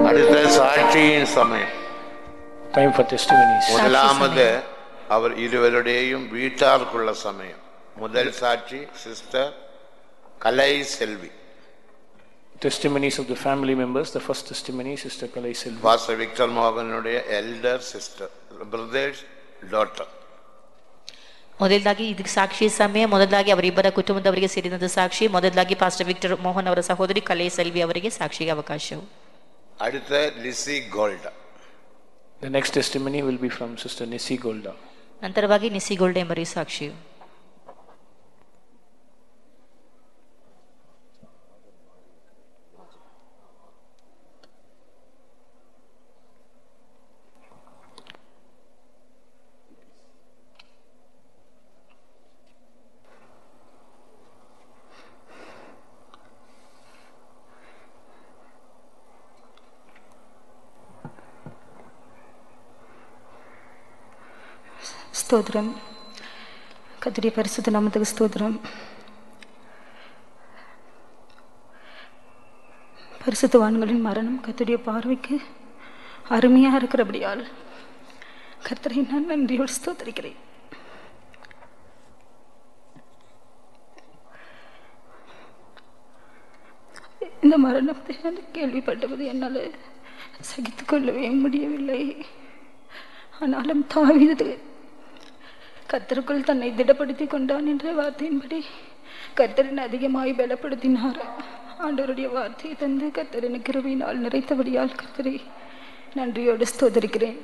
அடுத்த சாட்சியின் சமயம். Time for testimonies. முதலாவது அவர் இருவருடையும் வீட்டாருக்குள்ள சமயம். முதல் சாட்சி sister Kalai Selvi. Testimonies of the family members. The first testimony, Sister Kalai Selvi. Pastor Victor மோகனுடைய எல்டர் சிஸ்டர், பிரதர்ஸ் டாட்டர். ಮೊದಲಾಗಿ ಇದಕ್ಕೆ ಸಾಕ್ಷಿ ಸಮಯ. ಮೊದಲಾಗಿ ಅವರಿಬ್ಬರ ಕುಟುಂಬದವರಿಗೆ ಸೇರಿದಂತ ಸಾಕ್ಷಿ. ಮೊದಲಾಗಿ ಪಾಸ್ಟರ್ ವಿಕ್ಟರ್ ಮೋಹನ್ ಅವರ ಸಹೋದರಿ ಕಲೆ ಸೆಲ್ವಿ ಅವರಿಗೆ ಸಾಕ್ಷಿಗೆ ಅವಕಾಶವು. அடுத்த Lissy கோல்டಾ. The next testimony will be from Sister Nisi Golda. ನಂತರವಾಗಿ ನಿಸಿ ಗೋಲ್ಡೆ ಎಂಬರಿಗೆ ಸಾಕ್ಷಿಯು. ஸ்தோத்திரம். கர்த்தருடைய பரிசுத்த நாமத்துக்கு ஸ்தோத்திரம். பரிசுத்தவான்களின் மரணம் கர்த்தருடைய பார்வைக்கு அருமையாக இருக்கிறபடியால் கர்த்தரை நான் நன்றியோடு ஸ்தோத்திரிக்கிறேன். இந்த மரணத்தை கேள்விப்பட்டபோது என்னால் சகித்துக் கொள்ளவே முடியவில்லை. ஆனாலும் தாவீது கர்த்தருக்குள் தன்னை திடப்படுத்தி கொண்டான் என்ற வார்த்தையின்படி கர்த்தரின் அதிகமாய் பலப்படுத்தினார். ஆண்டவருடைய வார்த்தையை தந்து கர்த்தரின் கிருபையினால் நிறைத்தபடியால் கர்த்தரை நன்றியோடு ஸ்தோத்திரிக்கிறேன்.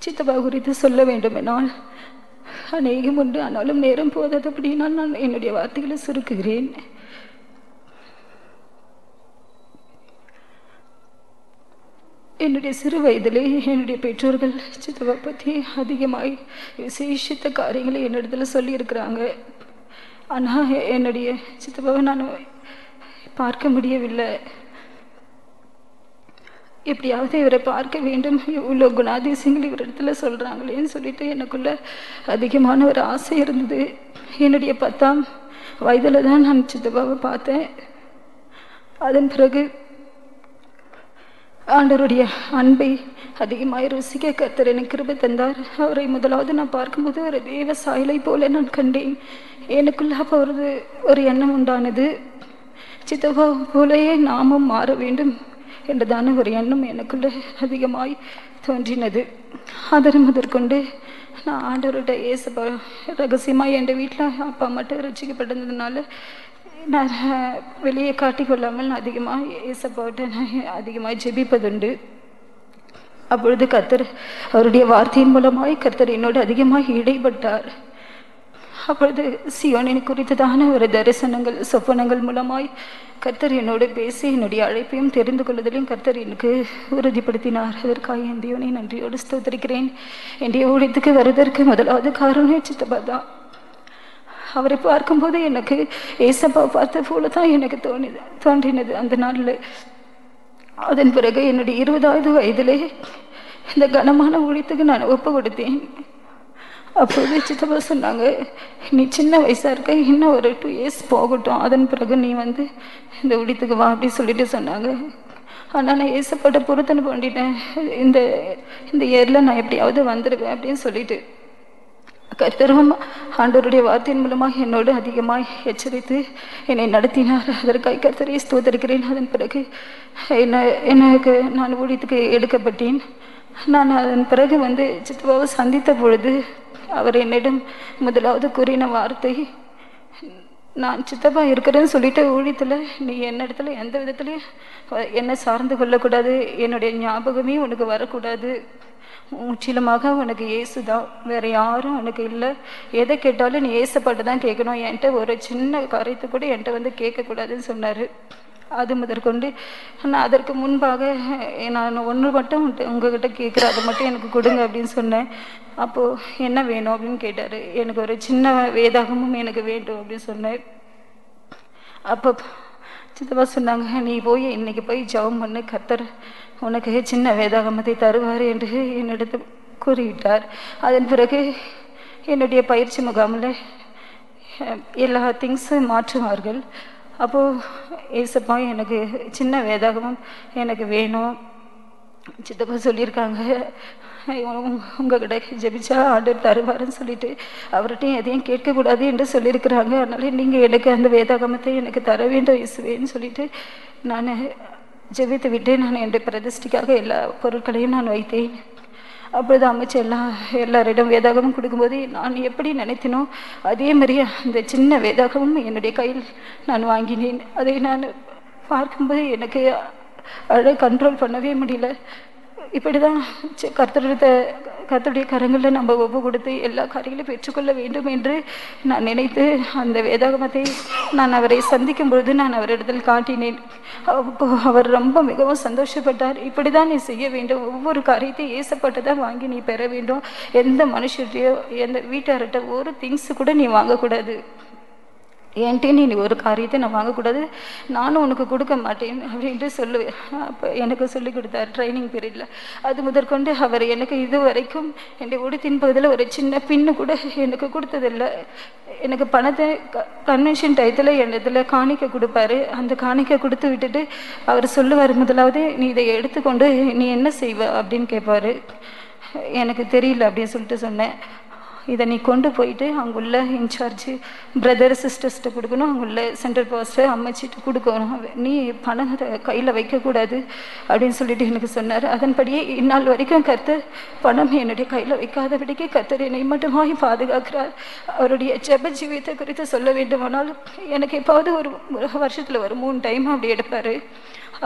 சித்தப்பா குறித்து சொல்ல வேண்டுமென்றால் அநேகம் உண்டு. ஆனாலும் நேரம் போதாதபடியினால் நான் என்னுடைய வார்த்தைகளை சுருக்குகிறேன். என்னுடைய சிறு வயதிலே என்னுடைய பெற்றோர்கள் சித்தப்பா பற்றி அதிகமாய் விசேஷித்த காரியங்களை என்னிடத்தில் சொல்லியிருக்கிறாங்க. ஆனால் என்னுடைய சித்தப்பாவை நான் பார்க்க முடியவில்லை. எப்படியாவது இவரை பார்க்க வேண்டும், இவ்வளோ குணாதிசயங்கள் இவரிடத்துல சொல்கிறாங்களேன்னு சொல்லிட்டு எனக்குள்ள அதிகமான ஒரு ஆசை இருந்தது. என்னுடைய 10ஆம் வயதில் தான் நான் சித்தப்பாவை பார்த்தேன். அதன் பிறகு ஆண்டவருடைய அன்பை அதிகமாக ருசிக்க கர்த்தர் எனக்கு கிருபை தந்தார். அவரை முதலாவது நான் பார்க்கும்போது ஒரு தேவ சாயலை போல நான் கண்டேன். எனக்குள்ள அப்போ ஒரு எண்ணம் உண்டானது, சித்தப்பா போலயே நாமும் மாற வேண்டும் என்றதான ஒரு எண்ணம் எனக்குள்ள அதிகமாய் தோன்றினது. அதன் முதற்கொண்டு நான் ஆண்டவருடைய ஏசப்பா ரகசியமாக என் வீட்டில் அப்பா மட்டும் ரசிக்கப்பட்டதுனால நான் வெளியே காட்டிக்கொள்ளாமல் நான் அதிகமாக ஏசப்பாவிட்ட நான் அதிகமாக ஜெபிப்பதுண்டு. அப்பொழுது கர்த்தர் அவருடைய வார்த்தையின் மூலமாய் கர்த்தர் என்னோடு அதிகமாக இடைப்பட்டார். அப்பொழுது சியோனின் குறித்ததான ஒரு தரிசனங்கள் சொப்பனங்கள் மூலமாய் கர்த்தர் என்னோடு பேசி என்னுடைய அழைப்பையும் தெரிந்து கொள்வதிலையும் கர்த்தர் எனக்கு உறுதிப்படுத்தினார். அதற்காக என் தேவனை நன்றியோடு ஸ்தோத்திரிக்கிறேன். என்னுடைய ஊழியத்துக்கு வருவதற்கு முதலாவது காரணம் சித்தப்பா தான். அவரை பார்க்கும்போது எனக்கு ஏசப்பா பார்த்த போல தான் எனக்கு தோன்றினது அந்த நாளில். அதன் பிறகு என்னுடைய 20வது வயதிலே இந்த கனமான ஊழியத்துக்கு நான் ஒப்பு கொடுத்தேன். அப்போது சித்தப்பா சொன்னாங்க, நீ சின்ன வயசாக இருக்க, இன்னும் ஒரு 2 இயர்ஸ் போகட்டும், அதன் பிறகு நீ இந்த ஊழியத்துக்கு வா அப்படி சொல்லிட்டு சொன்னாங்க. ஆனால் நான் ஏசப்பாட்ட பொறுத்தனை பண்ணிட்டேன், இந்த இயரில் நான் எப்படியாவது வந்துடுவேன் அப்படின்னு சொல்லிட்டு. கர்த்தரும் ஆண்டவருடைய வார்த்தையின் மூலமாக என்னோடு அதிகமாய் எச்சரித்து என்னை நடத்தினார். அதற்காக கர்த்தரை ஸ்தோத்திரிக்கிறேன். அதன் பிறகு எனக்கு நான் ஊழியத்துக்கு எடுக்கப்பட்டேன். நான் அதன் பிறகு சித்தப்பாவை சந்தித்த பொழுது அவர் என்னிடம் முதலாவது கூறின வார்த்தை, நான் சித்தப்பா இருக்கிறேன்னு சொல்லிட்டு ஊழியத்தில் நீ என்னிடத்துல எந்த விதத்துலையும் என்னை சார்ந்து கொள்ளக்கூடாது, என்னுடைய ஞாபகமே உனக்கு வரக்கூடாது, முற்றிலுமாக உனக்கு ஏசுதான், வேற யாரும் உனக்கு இல்லை, எதை கேட்டாலும் நீ ஏசப்பட்டு தான் கேட்கணும், என்கிட்ட ஒரு சின்ன காரியத்தை கூட என்கிட்ட கேட்கக்கூடாதுன்னு சொன்னார். அது முதற்கொண்டு நான் அதற்கு முன்பாக நான் ஒன்று மட்டும் உங்ககிட்ட கேட்குறேன், அதை மட்டும் எனக்கு கொடுங்க அப்படின்னு சொன்னேன். அப்போது என்ன வேணும் அப்படின்னு கேட்டார். எனக்கு ஒரு சின்ன வேதாகமும் எனக்கு வேண்டும் அப்படின்னு சொன்னேன். அப்போ சித்தப்பா சொன்னாங்க, நீ போய் இன்னைக்கு போய் ஜெபம் பண்ணு, கர்த்தர் உனக்கு சின்ன வேதாகமத்தை தருவார் என்று என்னிடத்தில் கூறிவிட்டார். அதன் பிறகு என்னுடைய பயிற்சி முகாமில் எல்லா திங்ஸும் மாற்றுவார்கள். அப்போது ஏசப்பா எனக்கு சின்ன வேதாகமம் எனக்கு வேணும், சித்தப்பா சொல்லியிருக்காங்க உங்ககிட்ட ஜெபிச்சா ஆண்டவர் தருவாருன்னு சொல்லிட்டு அவர்கிட்டையும் எதையும் கேட்கக்கூடாது என்று சொல்லியிருக்கிறாங்க. அதனால நீங்கள் எனக்கு அந்த வேதாகமத்தை எனக்கு தர வேண்டும் இயேசுவேன்னு சொல்லிட்டு நான் ஜெபித்து விட்டு நான் என்னுடைய பிரதிஷ்டைக்காக எல்லா பொருட்களையும் நான் வைத்தேன். அப்பொழுது அமைச்சு எல்லாரிடம் வேதாகமும் கொடுக்கும்போது நான் எப்படி நினைத்தினோ அதே மாதிரி அந்த சின்ன வேதாகமும் என்னுடைய கையில் நான் வாங்கினேன். அதை நான் பார்க்கும்போது எனக்கு கண்ட்ரோல் பண்ணவே முடியல. இப்படி தான் கர்த்தருடைய கரங்களில் நம்ம ஒப்பு கொடுத்து எல்லா காரியங்களையும் பெற்றுக்கொள்ள வேண்டும் என்று நான் நினைத்து அந்த வேதாகமத்தை நான் அவரை சந்திக்கும் பொழுது நான் அவரிடத்தில் காட்டினேன். அவர் ரொம்ப மிகவும் சந்தோஷப்பட்டார். இப்படி தான் நீ செய்ய வேண்டும், ஒவ்வொரு காரியத்தையும் ஏசப்பட்டு தான் வாங்கி நீ பெற வேண்டும், எந்த மனுஷர்கிட்டையோ எந்த வீட்டார்கிட்ட ஒரு திங்ஸ் கூட நீ வாங்கக்கூடாது, என்கிட்ட நீ ஒரு காரியத்தை நான் வாங்கக்கூடாது, நானும் உனக்கு கொடுக்க மாட்டேன் அப்படின்ட்டு சொல்லுவேன். அப்போ எனக்கு சொல்லி கொடுத்தார் ட்ரைனிங் பீரியடில். அது முதற்கொண்டு அவர் எனக்கு இது வரைக்கும் என்னுடைய உடுத்தின் பகுதியில் ஒரு சின்ன பின்னு கூட எனக்கு கொடுத்ததில்லை. எனக்கு பணத்தை கன்வென்ஷன் டயத்தில் என்னதில் காணிக்கை கொடுப்பாரு. அந்த காணிக்கை கொடுத்து விட்டுட்டு அவர் சொல்லுவார், முதலாவது நீ இதை எடுத்துக்கொண்டு நீ என்ன செய்வ அப்படின்னு கேட்பார். எனக்கு தெரியல அப்படின்னு சொல்லிட்டு சொன்னேன். இதை நீ கொண்டு போயிட்டு அங்குள்ள இன்சார்ஜ் பிரதர் சிஸ்டர்ஸ்கிட்ட கொடுக்கணும், அங்குள்ள சென்ட்ரல் பாஸ்டர் அம்மைச்சிட்டு கொடுக்கணும், நீ பணத்தை கையில் வைக்கக்கூடாது அப்படின்னு சொல்லிட்டு எனக்கு சொன்னார். அதன்படியே இந்நாள் வரைக்கும் கர்த்தர் பணம் என்னுடைய கையில் வைக்காதபடிக்கு கர்த்தர் என்னை மட்டுமாய் பாதுகாக்கிறார். அவருடைய ஜெப ஜீவியத்தை குறித்து சொல்ல வேண்டுமானால் எனக்கு எப்பாவது ஒரு வருஷத்தில் ஒரு 3 டைம் அப்படி எடுப்பார்.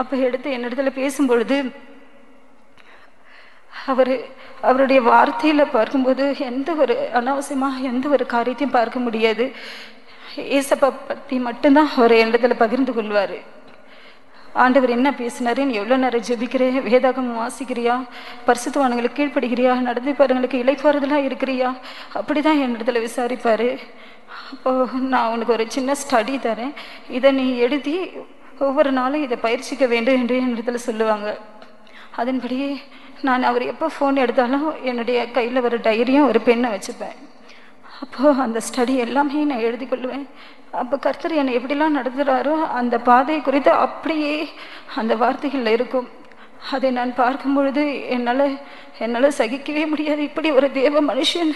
அப்போ எடுத்து என்னிடத்துல பேசும்பொழுது அவருடைய வார்த்தையில் பார்க்கும்போது எந்த ஒரு அனாவசியமாக எந்த ஒரு காரியத்தையும் பார்க்க முடியாது. ஏசப்பா பற்றி மட்டும்தான் அவர் என்னிடத்தில் பகிர்ந்து கொள்வார். ஆண்டவர் என்ன பேசினாரு, நீ எவ்வளோ நேரம் ஜெபிக்கிறே, வேதாகமம் வாசிக்கிறியா, பரிசுத்தவான்களுக்கு கீழ்ப்படுகிறியா, நடந்து பாருங்களுக்கு இளைப்பாறுதலாக இருக்கிறியா, அப்படி தான் என்னிடத்துல விசாரிப்பார். அப்போது நான் உனக்கு ஒரு சின்ன ஸ்டடி தரேன், இதை நீ எழுதி ஒவ்வொரு நாளும் இதை பயிற்சிக்க வேண்டும் என்று என்னிடத்துல சொல்லுவாங்க. அதன்படியே நான் அவர் எப்போ ஃபோன் எடுத்தாலும் என்னுடைய கையில் ஒரு டைரியும் ஒரு பெண்ணை வச்சுப்பேன். அப்போது அந்த ஸ்டடி எல்லாமே நான் எழுதி கொள்ளுவேன். அப்போ கர்த்தர் என்னை எப்படிலாம் நடத்துகிறாரோ அந்த பாதை குறித்து அப்படியே அந்த வார்த்தைகளில் இருக்கும். அதை நான் பார்க்கும் பொழுது என்னால் சகிக்கவே முடியாது. இப்படி ஒரு தேவ மனுஷன்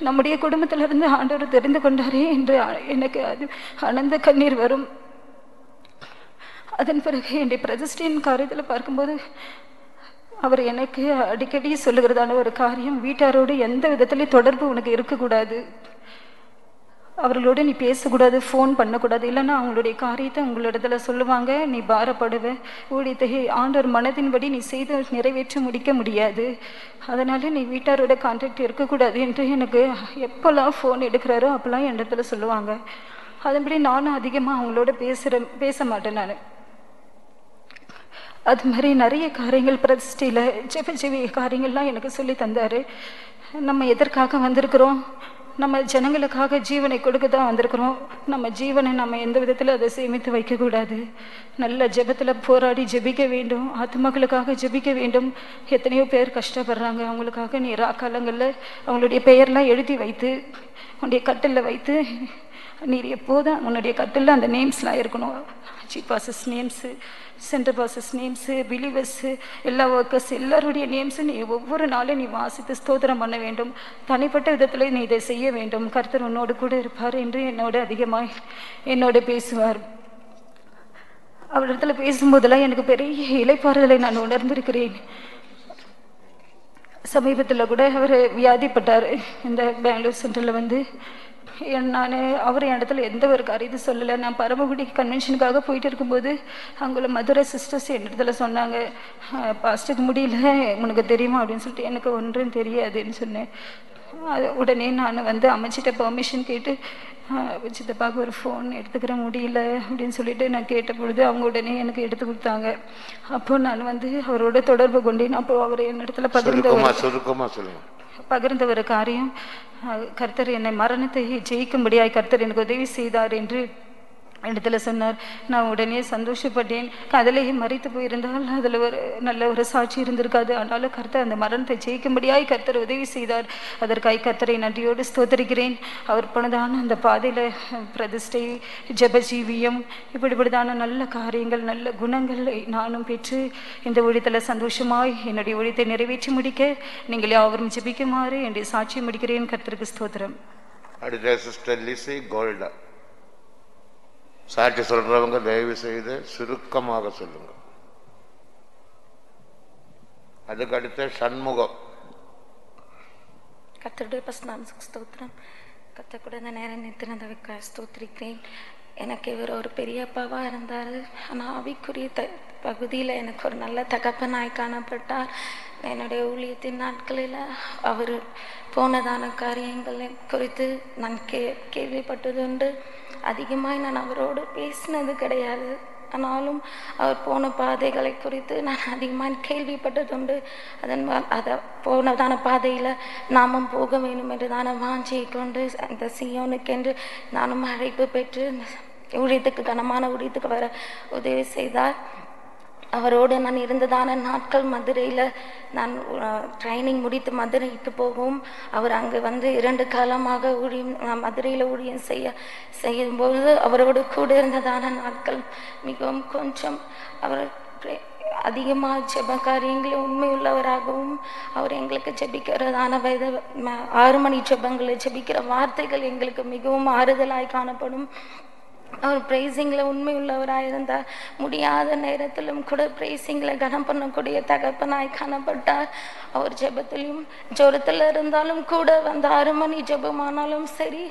நம்முடைய குடும்பத்திலிருந்து ஆண்டவர் தெரிந்து கொண்டாரே என்று எனக்கு அது ஆனந்த கண்ணீர் வரும். அதன் பிறகு என்னுடைய பிரதிஷ்டையின் காரியத்தில் பார்க்கும்போது அவர் எனக்கு அடிக்கடி சொல்லுகிறதான ஒரு காரியம், வீட்டாரோடு எந்த விதத்துலேயும் தொடர்பு உனக்கு இருக்கக்கூடாது, அவர்களோடு நீ பேசக்கூடாது, ஃபோன் பண்ணக்கூடாது, இல்லைன்னா அவங்களுடைய காரியத்தை உங்களிடத்துல சொல்லுவாங்க, நீ பாரப்படுவ, ஊழியத்தை ஆண்டவர் மனதின்படி நீ செய்து நிறைவேற்ற முடிக்க முடியாது, அதனால் நீ வீட்டாரோட கான்டாக்ட் இருக்கக்கூடாது என்று எனக்கு எப்போல்லாம் ஃபோன் எடுக்கிறாரோ அப்போல்லாம் என் இடத்துல சொல்லுவாங்க. அதன்படி நானும் அதிகமாக அவங்களோட பேச மாட்டேன். நான் அது மாதிரி நிறைய காரியங்கள் பிரதிஷ்டையில் ஜெப காரியங்கள்லாம் எனக்கு சொல்லி தந்தார். நம்ம எதற்காக வந்திருக்கிறோம், நம்ம ஜனங்களுக்காக ஜீவனை கொடுக்க தான் வந்திருக்கிறோம். நம்ம ஜீவனை நம்ம எந்த விதத்தில் அதை சேமித்து வைக்கக்கூடாது. நல்ல ஜெபத்தில் போராடி ஜெபிக்க வேண்டும், ஆத்மாக்களுக்காக ஜெபிக்க வேண்டும். எத்தனையோ பேர் கஷ்டப்படுறாங்க, அவங்களுக்காக நீ ராக்காலங்களில் அவங்களுடைய பெயர்லாம் எழுதி வைத்து உன்னுடைய கட்டிலில் வைத்து நீர் எப்போதும் உன்னுடைய கட்டிலில் அந்த நேம்ஸ்லாம் இருக்கணும். Chief bosses names, centre bosses names, believers, எல்லா ஒர்க்கர்ஸ் எல்லாருடைய நேம்ஸு நீ ஒவ்வொரு நாளும் நீ வாசித்து ஸ்தோத்திரம் பண்ண வேண்டும். தனிப்பட்ட விதத்தில் நீ இதை செய்ய வேண்டும். கர்த்தர் உன்னோடு கூட இருப்பார் என்று என்னோட பேசுவார். அவரிடத்துல பேசும்போதெல்லாம் எனக்கு பெரிய இளைப்பாறுதலை நான் உணர்ந்திருக்கிறேன். சமீபத்தில் கூட அவர் வியாதிப்பட்டார். இந்த பெங்களூர் சென்டரில் வந்து அவர் என் இடத்துல எந்த ஒரு காரியத்தை சொல்லலை. நான் பரமக்குடி கன்வென்ஷனுக்காக போயிட்டு இருக்கும்போது அங்குள்ள மதுரை சிஸ்டர்ஸ் என் இடத்துல சொன்னாங்க, பாஸ்ட்டுக்கு முடியல உனக்கு தெரியுமா அப்படின்னு சொல்லிட்டு. எனக்கு ஒன்றும் தெரியாதுன்னு சொன்னேன். உடனே நான் வந்து அமைச்சிட்ட பெர்மிஷன் கேட்டு சித்தப்பாவுக்கு ஒரு ஃபோன் எடுத்துக்கிற முடியல அப்படின்னு சொல்லிட்டு நான் கேட்ட பொழுது அவங்க உடனே எனக்கு எடுத்து கொடுத்தாங்க. அப்போ நான் வந்து அவரோட தொடர்பு கொண்டேன். அப்போ அவர் என் இடத்துல பகிர்ந்த ஒரு காரியம், கர்த்தர் என்னை மரணத்தை ஜெயிக்கும்படியாய் கர்த்தர் எனக்கு உதவி செய்தார் என்று இடத்துல சொன்னார். நான் உடனே சந்தோஷப்பட்டேன். அதிலேயே மறித்து போயிருந்தால் அதில் ஒரு நல்ல ஒரு சாட்சி இருந்திருக்காது. ஆனாலும் கர்த்தர் அந்த மரணத்தை ஜெயிக்கும்படியாய் கர்த்தர் உதவி செய்தார். அதற்காக கர்த்தரை நன்றியோடு ஸ்தோத்தரிக்கிறேன். அவர் போனதான அந்த பாதையில் பிரதிஷ்டை, ஜெபஜீவியம், இப்படிப்படிதான நல்ல காரியங்கள், நல்ல குணங்களை நானும் பெற்று இந்த ஊழியத்தில் சந்தோஷமாய் என்னுடைய ஊழியத்தை நிறைவேற்றி முடிக்க நீங்கள் யாவரும் ஜெபிக்குமாறு என்னுடைய சாட்சியை முடிக்கிறேன். கர்த்தருக்கு ஸ்தோத்திரம். அடுத்த சிஸ்டர் லிசி கோல்டா. சாட்சி சொல்றவங்க தயவு செய்து சுருக்கமாக சொல்லுங்க. அதுக்கு அடுத்த சண்முகம். கர்த்தருடைய பரிசுத்த ஸ்தோத்திரம். கர்த்தர் கூட இந்த நேரம் நிறுத்தினதுக்காக ஸ்தோத்திரிக்கிறேன். எனக்கு இவர் ஒரு பெரிய அப்பாவாக இருந்தார். ஆனால் ஆவிக்குரிய பகுதியில் எனக்கு ஒரு நல்ல தகப்பனாய் காணப்பட்டார். என்னுடைய ஊழியத்தின் நாட்களில் அவர் போனதான காரியங்களை குறித்து நான் கேள்விப்பட்டதுண்டு. அதிகமாக நான் அவரோடு பேசினது கிடையாது. ஆனாலும் அவர் போன பாதைகளை குறித்து நான் அதிகமாக கேள்விப்பட்டதுண்டு. அதை போனதான பாதையில் நாமும் போக வேண்டும் என்று தான வாஞ்சியை கொண்டு அந்த சியோனுக்கென்று நானும் அழைப்பு பெற்று ஊழியத்துக்கு கனமான ஊழியத்துக்கு வர உதவி செய்தார். அவரோடு நான் இருந்ததான நாட்கள் மதுரையில் நான் ட்ரைனிங் முடித்து மதுரைக்கு போகவும் அவர் அங்கே வந்து 2 காலமாக மதுரையில் ஊழியம் செய்யும்போது அவரோடு கூட இருந்ததான நாட்கள் மிகவும் கொஞ்சம் அவர் அதிகமாக ஜெப காரியங்களில் உண்மை உள்ளவராகவும் அவர் எங்களுக்கு ஜெபிக்கிறதான 6 மணி ஜெபங்களை ஜெபிக்கிற வார்த்தைகள் எங்களுக்கு மிகவும் ஆறுதலாய் காணப்படும். அவர் ப்ரைஸிங்கில் உண்மை உள்ளவராக இருந்தார். முடியாத நேரத்திலும் கூட ப்ரைஸிங்கில் கனம் பண்ணக்கூடிய தகப்பனாய் காணப்பட்டார். அவர் ஜெபத்திலையும் ஜோரத்தில் இருந்தாலும் கூட வந்து 6 மணி ஜெபமானாலும் சரி,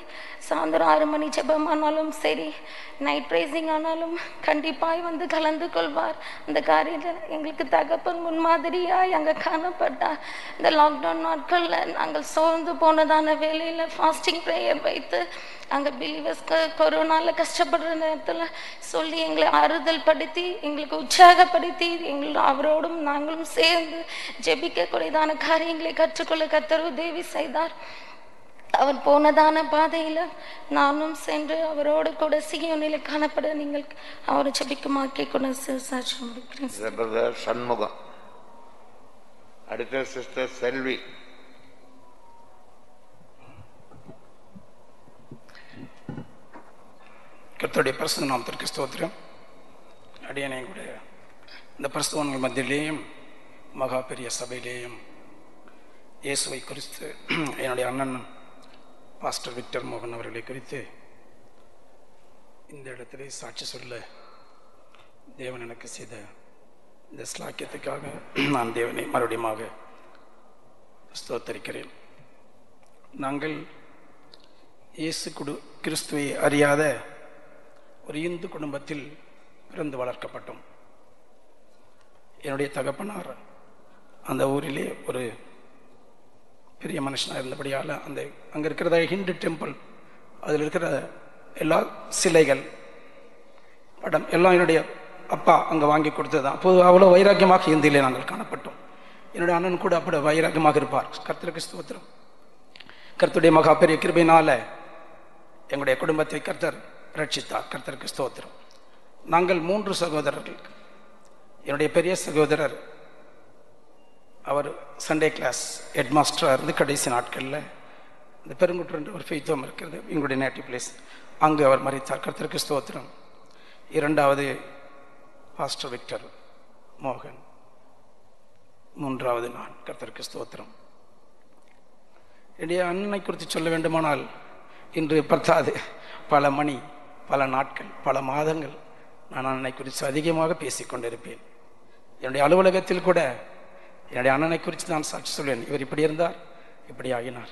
சாயந்தரம் 6 மணி ஜெபமானாலும் சரி, நைட் ப்ரைஸிங் ஆனாலும் கண்டிப்பாய் வந்து கலந்து கொள்வார். அந்த காரியத்தில் எங்களுக்கு தகப்பன் முன்மாதிரியாய் அங்கே காணப்பட்டார். இந்த லாக்டவுன் நாட்களில் நாங்கள் சோர்ந்து போனதான வேலையில் ஃபாஸ்டிங் ப்ரேயர் வைத்து அங்கே பிலீவர்ஸ்க்கு கொரோனாவில் கஷ்டப்படுற நேரத்தில் சொல்லி எங்களை ஆறுதல் படுத்தி எங்களுக்கு உற்சாகப்படுத்தி அவரோடும் நாங்களும் சேர்ந்து ஜெபிக்கக்கூடியதான காரியங்களை கற்றுக்கொள்ள கர்த்தர் உதவி செய்தார். அவர் போனதான பாதையில் நானும் சென்று அவரோடு கூட சியோனில் காணப்பட நீங்கள் அவரை ஜெபிக்குமாக்கி கூட சாட்சி முடிக்கிறேன். சண்முகம். அடுத்த சிஸ்டர் செல்வி. கர்த்தருடைய பரிசுத்த நாமத்திற்கு ஸ்தோத்திரம். அடியனை கூட இந்த பரிசுத்தவான்கள் மத்தியிலேயும் மகா பெரிய சபையிலேயும் இயேசுவை குறித்து என்னுடைய அண்ணன் பாஸ்டர் விக்டர் மோகன் அவர்களை குறித்து இந்த இடத்திலே சாட்சி சொல்ல தேவன் எனக்கு செய்த இந்த ஸ்லாக்கியத்துக்காக நான் தேவனை மறுபடியும் ஸ்தோத்தரிக்கிறேன். நாங்கள் இயேசு கிறிஸ்துவை அறியாத ஒரு இந்து குடும்பத்தில் பிறந்து வளர்க்கப்பட்டோம். என்னுடைய தகப்பனார் அந்த ஊரிலே ஒரு பெரிய மனுஷனாக இருந்தபடியால் அங்கே இருக்கிற ஹிந்து டெம்பிள், அதில் இருக்கிற எல்லா சிலைகள் படம் எல்லாம் என்னுடைய அப்பா அங்கே வாங்கி கொடுத்தது தான். அப்போது அவ்வளோ வைராக்கியமாக இந்தியிலே நாங்கள் காணப்பட்டோம். என்னுடைய அண்ணன் கூட அப்படி வைராக்கியமாக இருப்பார். கர்த்தருக்கு ஸ்தோத்திரம். கர்த்தருடைய மகா பெரிய கிருபையினால எங்களுடைய குடும்பத்தை கர்த்தர் ரட்சித்தார். கர்த்தருக்கு ஸ்தோத்திரம். நாங்கள் 3 சகோதரர்கள். என்னுடைய பெரிய சகோதரர் அவர் சண்டே கிளாஸ் ஹெட் மாஸ்டராக இருந்து கடைசி நாட்களில் இந்த பெருங்குற்று ஒரு ஃபெய்த்தோம் இருக்கிறது எங்களுடைய நேட்டிவ் பிளேஸ், அங்கு அவர் மரித்தார். கர்த்தருக்கு ஸ்தோத்திரம். 2வது பாஸ்டர் விக்டர் மோகன், 3வது நான். கர்த்தருக்கு ஸ்தோத்திரம். என்னுடைய அண்ணனை குறித்து சொல்ல வேண்டுமானால் இன்று பத்தாது, பல மணி, பல நாட்கள், பல மாதங்கள் நான் அண்ணனை குறித்து அதிகமாக பேசிக்கொண்டிருப்பேன். என்னுடைய அலுவலகத்தில் கூட என்னுடைய அண்ணனை குறித்து நான் சாட்சி சொல்வேன். இவர் இப்படி இருந்தார், இப்படி ஆகினார்,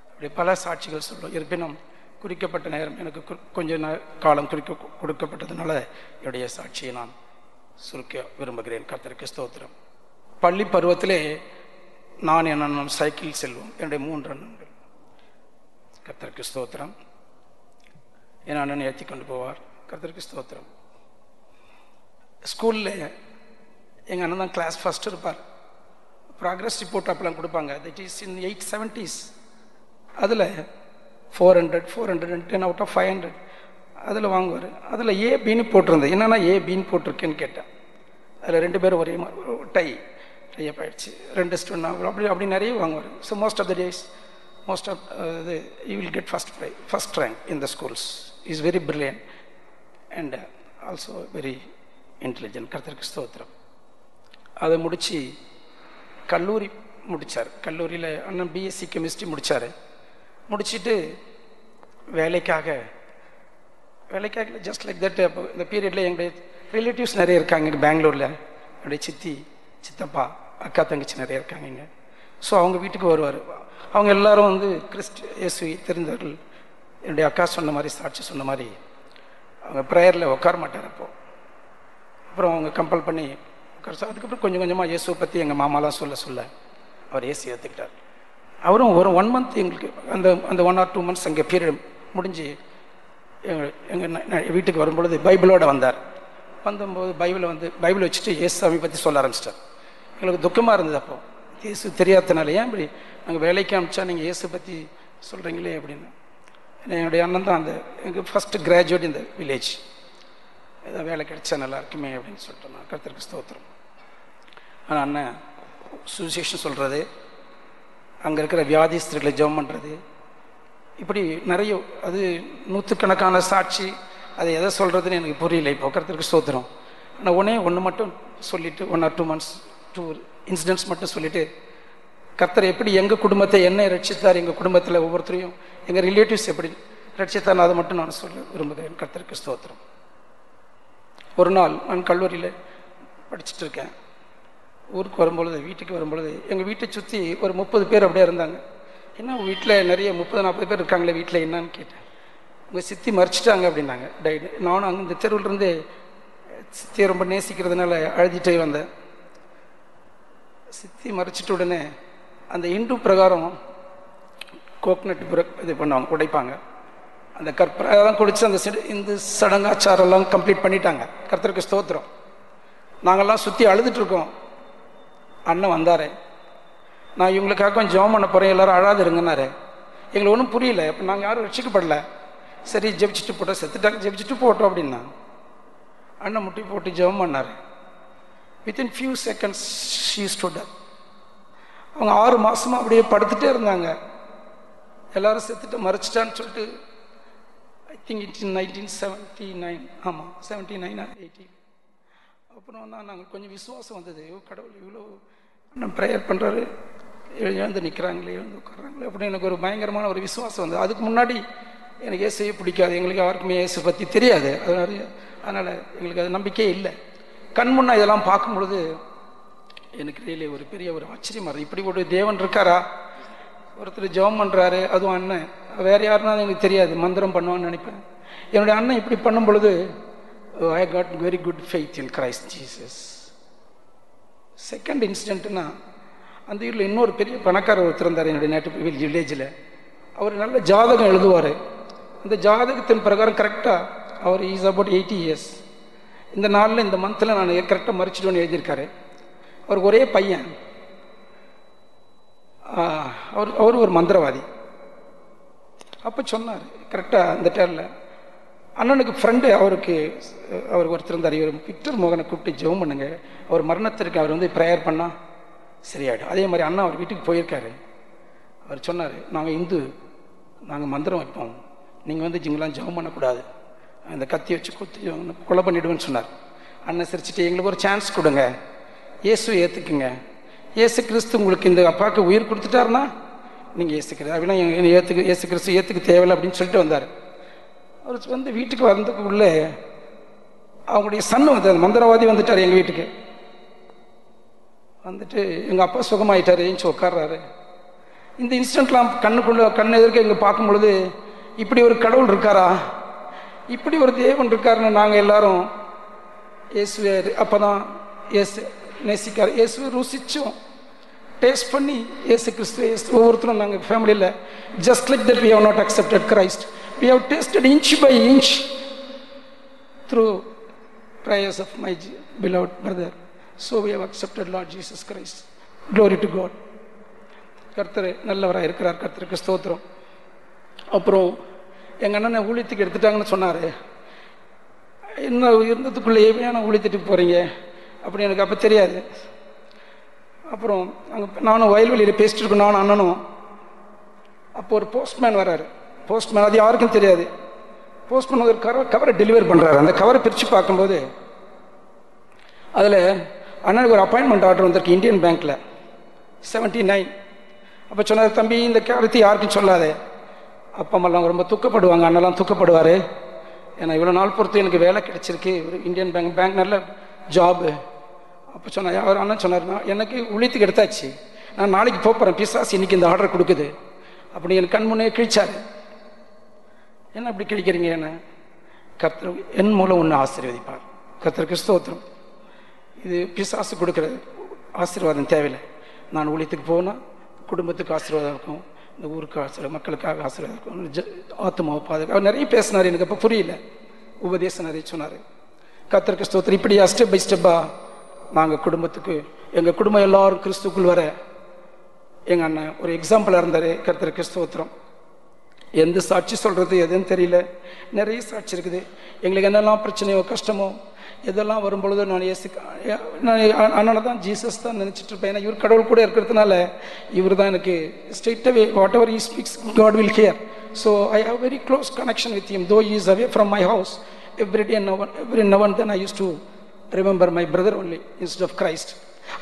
அப்படி பல சாட்சிகள் சொல்லுவோம். இருப்பினும் குறிக்கப்பட்ட நேரம் எனக்கு கொஞ்ச காலம் கொடுக்கப்பட்டதுனால என்னுடைய சாட்சியை நான் சுருக்க விரும்புகிறேன். கர்த்தருக்கு ஸ்தோத்திரம். பள்ளி பருவத்திலே நான் என் அண்ணன் சைக்கிள் செல்வோம். என்னுடைய 3 அண்ணன்கள். கர்த்தருக்கு ஸ்தோத்திரம். என் அண்ணன் ஏற்றி கொண்டு போவார். கர்த்தருக்கு ஸ்தோத்திரம். ஸ்கூலில் எங்கள் அண்ணன் தான் கிளாஸ் ஃபஸ்ட்டு இருப்பார். ப்ராக்ரஸ் ரிப்போர்ட் அப்பெல்லாம் கொடுப்பாங்க. That is in 870s. அதில் 410 out of 500. அதில் வாங்குவார். அதில் ஏ பின்னு போட்டிருந்தேன். என்னென்னா ஏ பின்னு போட்டிருக்கேன்னு கேட்டேன். அதில் 2 பேரும் ஒரே டைப் ஆகிடுச்சு. 2 ஸ்டூன் அப்படி நிறைய வாங்குவார். So most of the days இது you will get first rank in the schools. Is very brilliant and also very intelligent. கர்த்தருக்கு ஸ்தோத்திரம். அதை முடித்து கல்லூரி முடித்தார். கல்லூரியில் அண்ணன் பிஎஸ்சி கெமிஸ்ட்ரி முடித்தார். முடிச்சுட்டு வேலைக்காக ஜஸ்ட் லைக் தட். அப்போ இந்த பீரியடில் எங்களுடைய ரிலேட்டிவ்ஸ் நிறைய இருக்காங்க இங்கே பெங்களூரில். என்னுடைய சித்தி, சித்தப்பா, அக்கா, தங்கச்சி நிறைய இருக்காங்க இங்கே. ஸோ அவங்க வீட்டுக்கு வருவார். அவங்க எல்லாரும் வந்து இயேசுவை தெரிந்தவர்கள். என்னுடைய அக்கா சொன்ன மாதிரி, சாட்சி சொன்ன மாதிரி அவங்க ப்ரேயரில் உட்கார மாட்டார். அப்புறம் அவங்க கம்பல் பண்ணி உட்கார. அதுக்கப்புறம் கொஞ்சம் கொஞ்சமாக இயேசுவை பற்றி எங்கள் மாமாலாம் சொல்ல அவர் இயேசு ஏற்றுக்கிட்டார். அவரும் ஒரு 1 மந்த் எங்களுக்கு அந்த 1 or 2 months அங்கே பீரியட் முடிஞ்சு எங்கள் வீட்டுக்கு வரும்பொழுது பைபிளோடு வந்தார். வந்தபோது பைபிளை வச்சுட்டு இயேசுவை பற்றி சொல்ல ஆரம்பிச்சிட்டார். எங்களுக்கு துக்கமாக இருந்தது. அப்போ இயேசு தெரியாதனால ஏன் இப்படி நாங்கள் வேலைக்கு அனுப்பிச்சா நீங்கள் இயேசு பற்றி சொல்கிறீங்களே அப்படின்னு. என்னுடைய அண்ணன் தான் எங்கள் ஃபஸ்ட்டு கிராஜுவேட் இந்த வில்லேஜ். ஏதாவது வேலை கிடைச்சா நல்லா இருக்குமே அப்படின்னு சொல்லிட்டு நான் கர்த்தருக்கு ஸ்தோத்திரம். ஆனால் அண்ணன் சுவிசேஷம் சொல்கிறது, அங்கே இருக்கிற வியாதிஸ்தர்களை ஜெபம் பண்ணுறது, இப்படி நிறைய அது 100கணக்கான சாட்சி. அது எதை சொல்கிறதுன்னு எனக்கு புரியல. இப்போ கர்த்தருக்கு ஸ்தோத்திரம். ஆனால் ஒன்று மட்டும் சொல்லிவிட்டு 1 or 2 months 2 இன்சிடென்ட்ஸ் மட்டும் சொல்லிவிட்டு கர்த்தர் எப்படி எங்கள் குடும்பத்தை என்ன ரட்சித்தார், எங்கள் குடும்பத்தில் ஒவ்வொருத்தரையும் எங்கள் ரிலேட்டிவ்ஸ் எப்படி ரட்சித்தார், அதை மட்டும் நான் சொல்ல விரும்புகிறேன். கர்த்தருக்கு ஸ்தோத்திரம். ஒரு நாள் நான் கல்லூரியில் படிச்சுட்டு இருக்கேன். ஊருக்கு வரும்பொழுது, வீட்டுக்கு வரும்பொழுது எங்கள் வீட்டை சுற்றி ஒரு 30 பேர் அப்படியே இருந்தாங்க. என்ன வீட்டில் நிறைய 30-40 பேர் இருக்காங்களே வீட்டில் என்னன்னு கேட்டேன். உங்கள் சித்தி மறிச்சிட்டாங்க அப்படின்னாங்க, டைடு. நானும் அங்கே இந்த தெருவிலிருந்து சித்தியை ரொம்ப நேசிக்கிறதுனால அழுதிட்டே வந்தேன். சித்தி மறிச்சிட்ட உடனே அந்த இந்து பிரகாரம் கோக்னட் இது பண்ணுவாங்க, உடைப்பாங்க. அந்த கற்பெல்லாம் குடிச்சு அந்த இந்த சடங்காச்சாரெல்லாம் கம்ப்ளீட் பண்ணிட்டாங்க. கர்த்தருக்கு ஸ்தோத்திரம். நாங்கள்லாம் சுற்றி அழுதுட்டுருக்கோம். அண்ணன் வந்தார். நான் இவங்களுக்காக கொஞ்சம் ஜெபம் பண்ண போகிறேன், எல்லோரும் அழாது இருங்கன்னாரு. எங்களுக்கு ஒன்றும் புரியல. இப்போ நாங்கள் யாரும் ரட்சிக்கப்படல. சரி ஜெபிச்சுட்டு போட்டோம், செத்துட்டாங்க, ஜெபிச்சுட்டு போட்டோம் அப்படின்னா அண்ணன் முட்டி போட்டு ஜெபம் பண்ணார். Within few seconds she stood up. அவங்க 6 மாதமாக அப்படியே படுத்துகிட்டே இருந்தாங்க. எல்லோரும் செத்துட்டு மறைச்சிட்டான்னு சொல்லிட்டு ஐ திங்க் இட்ஸ் 1979. ஆமாம் 79 or 80. அப்புறம் தான் நாங்கள் கொஞ்சம் விசுவாசம் வந்தது. கடவுள் இவ்வளோ நான் ப்ரேயர் பண்ணுறாரு, எழுந்து நிற்கிறாங்களே, எழுந்து உட்காராங்களே அப்படின்னு எனக்கு ஒரு பயங்கரமான ஒரு விசுவாசம் வந்தது. அதுக்கு முன்னாடி எனக்கு இயேசுவே பிடிக்காது. எங்களுக்கு யாருக்குமே இயேசு பற்றி தெரியாது. அதனால் எங்களுக்கு அது நம்பிக்கையே இல்லை. கண் முன்னே இதெல்லாம் பார்க்கும் பொழுது எனக்கு ரியலி ஒரு பெரிய ஒரு ஆச்சரியமாக இருக்குது. இப்படி ஒரு தேவன் இருக்காரா? ஒருத்தர் ஜெபம் பண்ணுறாரு, அதுவும் அண்ணன். வேறு யாருன்னா எனக்கு தெரியாது, மந்திரம் பண்ணுவான்னு நினைப்பேன். என்னுடைய அண்ணன் இப்படி பண்ணும் பொழுது I got very good faith in Christ Jesus. Second இன்சிடென்ட்னா, அந்த வீட்டில் இன்னொரு பெரிய பணக்காரர் ஒருத்தர் இருந்தார் என்னுடைய நேட்டிவ் வில்லேஜில். அவர் நல்ல ஜாதகம் எழுதுவார். அந்த ஜாதகத்தின் பிரகாரம் கரெக்டாக அவர் இஸ் அபவுட் 80 years. இந்த நாளில் இந்த மந்தில் நான் கரெக்டாக மறிச்சிடுவேன்னு எழுதியிருக்காரு. அவருக்கு ஒரே பையன். அவர் ஒரு மந்திரவாதி. அப்போ சொன்னார் கரெக்டாக அந்த டேரில் அண்ணனுக்கு ஃப்ரெண்டு அவர் ஒருத்தர் இருந்தார். இவர் விக்டர் மோகனை கூப்பிட்டு ஜெபம் பண்ணுங்க, அவர் மரணத்திற்கு அவர் வந்து ப்ரேயர் பண்ணால் சரியாயிடும். அதே மாதிரி அண்ணா அவர் வீட்டுக்கு போயிருக்காரு. அவர் சொன்னார், நாங்கள் இந்து, நாங்கள் மந்திரம் வைப்போம், நீங்கள் வந்து இங்கெல்லாம் ஜெபம் பண்ணக்கூடாது, அந்த கத்தி வச்சு குத்தி கொலை பண்ணிவிடுவேன்னு சொன்னார். அண்ணன் சிரிச்சுட்டு எங்களுக்கு ஒரு சான்ஸ் கொடுங்க, இயேசுவை ஏற்றுக்குங்க, இயேசு கிறிஸ்து உங்களுக்கு இந்த அப்பாவுக்கு உயிர் கொடுத்துட்டாருன்னா நீங்கள் ஏற்றுக்கிறது அப்படின்னா இயேசு கிறிஸ்து ஏற்றுக்க தேவையில்லை அப்படின்னு சொல்லிட்டு வந்தார். அவர் வந்து வீட்டுக்கு வந்ததுக்குள்ளே அவங்களுடைய சன் வந்து அந்த மந்திரவாதி வந்துட்டார் எங்கள் வீட்டுக்கு. வந்துட்டு எங்கள் அப்பா சுகமாயிட்டார், ஏஞ்சி உட்கார்றாரு. இந்த இன்சிடென்ட்லாம் கண் எதிர்க்க எங்கே பார்க்கும் பொழுது இப்படி ஒரு கடவுள் இருக்காரா, இப்படி ஒரு தேவன் இருக்காருன்னு நாங்கள் எல்லாரும் இயேசுவே அப்போ தான் இயேசு நேசிக்கார், இயேசுவை ருசித்தோம், டேஸ்ட் பண்ணி இயேசு கிறிஸ்துவ ஒவ்வொருத்தரும் நாங்கள் ஃபேமிலியில் just like that we have not accepted Christ. We have tasted inch by inch through prayers of my beloved brother. So we have accepted Lord Jesus Christ. Glory to God. கர்த்தர் நல்லவராக இருக்கிறார். கர்த்தருக்கு ஸ்தோத்திரம். அப்புறம் எங்கள் அண்ணனை ஊழியத்துக்கு எடுத்துட்டாங்கன்னு சொன்னார். என்ன இருந்ததுக்குள்ளேயே நான் உழித்துட்டு போகிறீங்க அப்படி எனக்கு அப்போ தெரியாது. அப்புறம் அங்கே நானும் வயல்வெளியில் பேசிட்டு இருக்கோம், நானும் அண்ணனும். அப்போ ஒரு போஸ்ட்மேன் வர்றாரு. போஸ்ட்மேன் அது யாருக்கும் தெரியாது. போஸ்ட்மேன் ஒரு கவரை டெலிவரி பண்ணுறாரு. அந்த கவரை பிரித்து பார்க்கும்போது அதில் அண்ணனுக்கு ஒரு அப்பாயின்மெண்ட் ஆர்டர் வந்திருக்கு இந்தியன் பேங்க்கில் 79. அப்போ சொன்னார், தம்பி இந்த கருத்து யாருக்கும் சொல்லாதே, அப்பா அம்மாலாம் ரொம்ப துக்கப்படுவாங்க, அண்ணெல்லாம் துக்கப்படுவார், ஏன்னா இவ்வளோ நாள் பொறுத்து எனக்கு வேலை கிடச்சிருக்கு ஒரு இந்தியன் பேங்க் நல்ல ஜாபு. அப்போ சொன்னார், அவர் அண்ணன் சொன்னார், நான் எனக்கு உழித்துக்கு எடுத்தாச்சு, நான் நாளைக்கு போகிறேன், பிசாசு இன்னைக்கு இந்த ஆர்டர் கொடுக்குது அப்படி எனக்கு கண் முன்னே கிழிச்சாரு. என்ன அப்படி கிழிக்கிறீங்க? என்ன கர்த்தர் என் மூலம் ஒன்று ஆசீர்வதிப்பார். கர்த்தருக்கு ஸ்தோத்திரம். இது பிசாசு கொடுக்குற ஆசீர்வாதம் தேவையில்லை. நான் ஊழியத்துக்கு போனால் குடும்பத்துக்கு ஆசீர்வாதம் இருக்கும், இந்த ஊருக்கு ஆசீர்வாதம், மக்களுக்காக ஆசீர்வாதம் இருக்கும், ஆத்மாவை பாதுகாப்பு. அவர் நிறைய பேசினார், எனக்கு அப்போ புரியல, உபதேசம் நிறைய சொன்னார். கர்த்தருக்கு ஸ்தோத்திரம். இப்படியா ஸ்டெப் பை ஸ்டெப்பாக நாங்கள் குடும்பத்துக்கு, எங்கள் குடும்பம் எல்லாரும் கிறிஸ்துக்குள் வர எங்கள் அண்ணன் ஒரு எக்ஸாம்பிளாக இருந்தார். கர்த்தருக்கு ஸ்தோத்திரம். எந்த சாட்சி சொல்கிறது எதுன்னு தெரியல, நிறைய சாட்சி இருக்குது. எங்களுக்கு என்னெல்லாம் பிரச்சனையோ கஷ்டமோ இதெல்லாம் வரும்பொழுது நான் அண்ணனை தான் ஜீசஸ் தான் நினச்சிட்டு இருப்பேன். ஏன்னா இவர் கடவுள் கூட இருக்கிறதுனால இவர் தான் எனக்கு straight away whatever he speaks God will hear. So I have very close connection with him, though he is away from my house every day. every now and then I used to remember my brother only instead of Christ.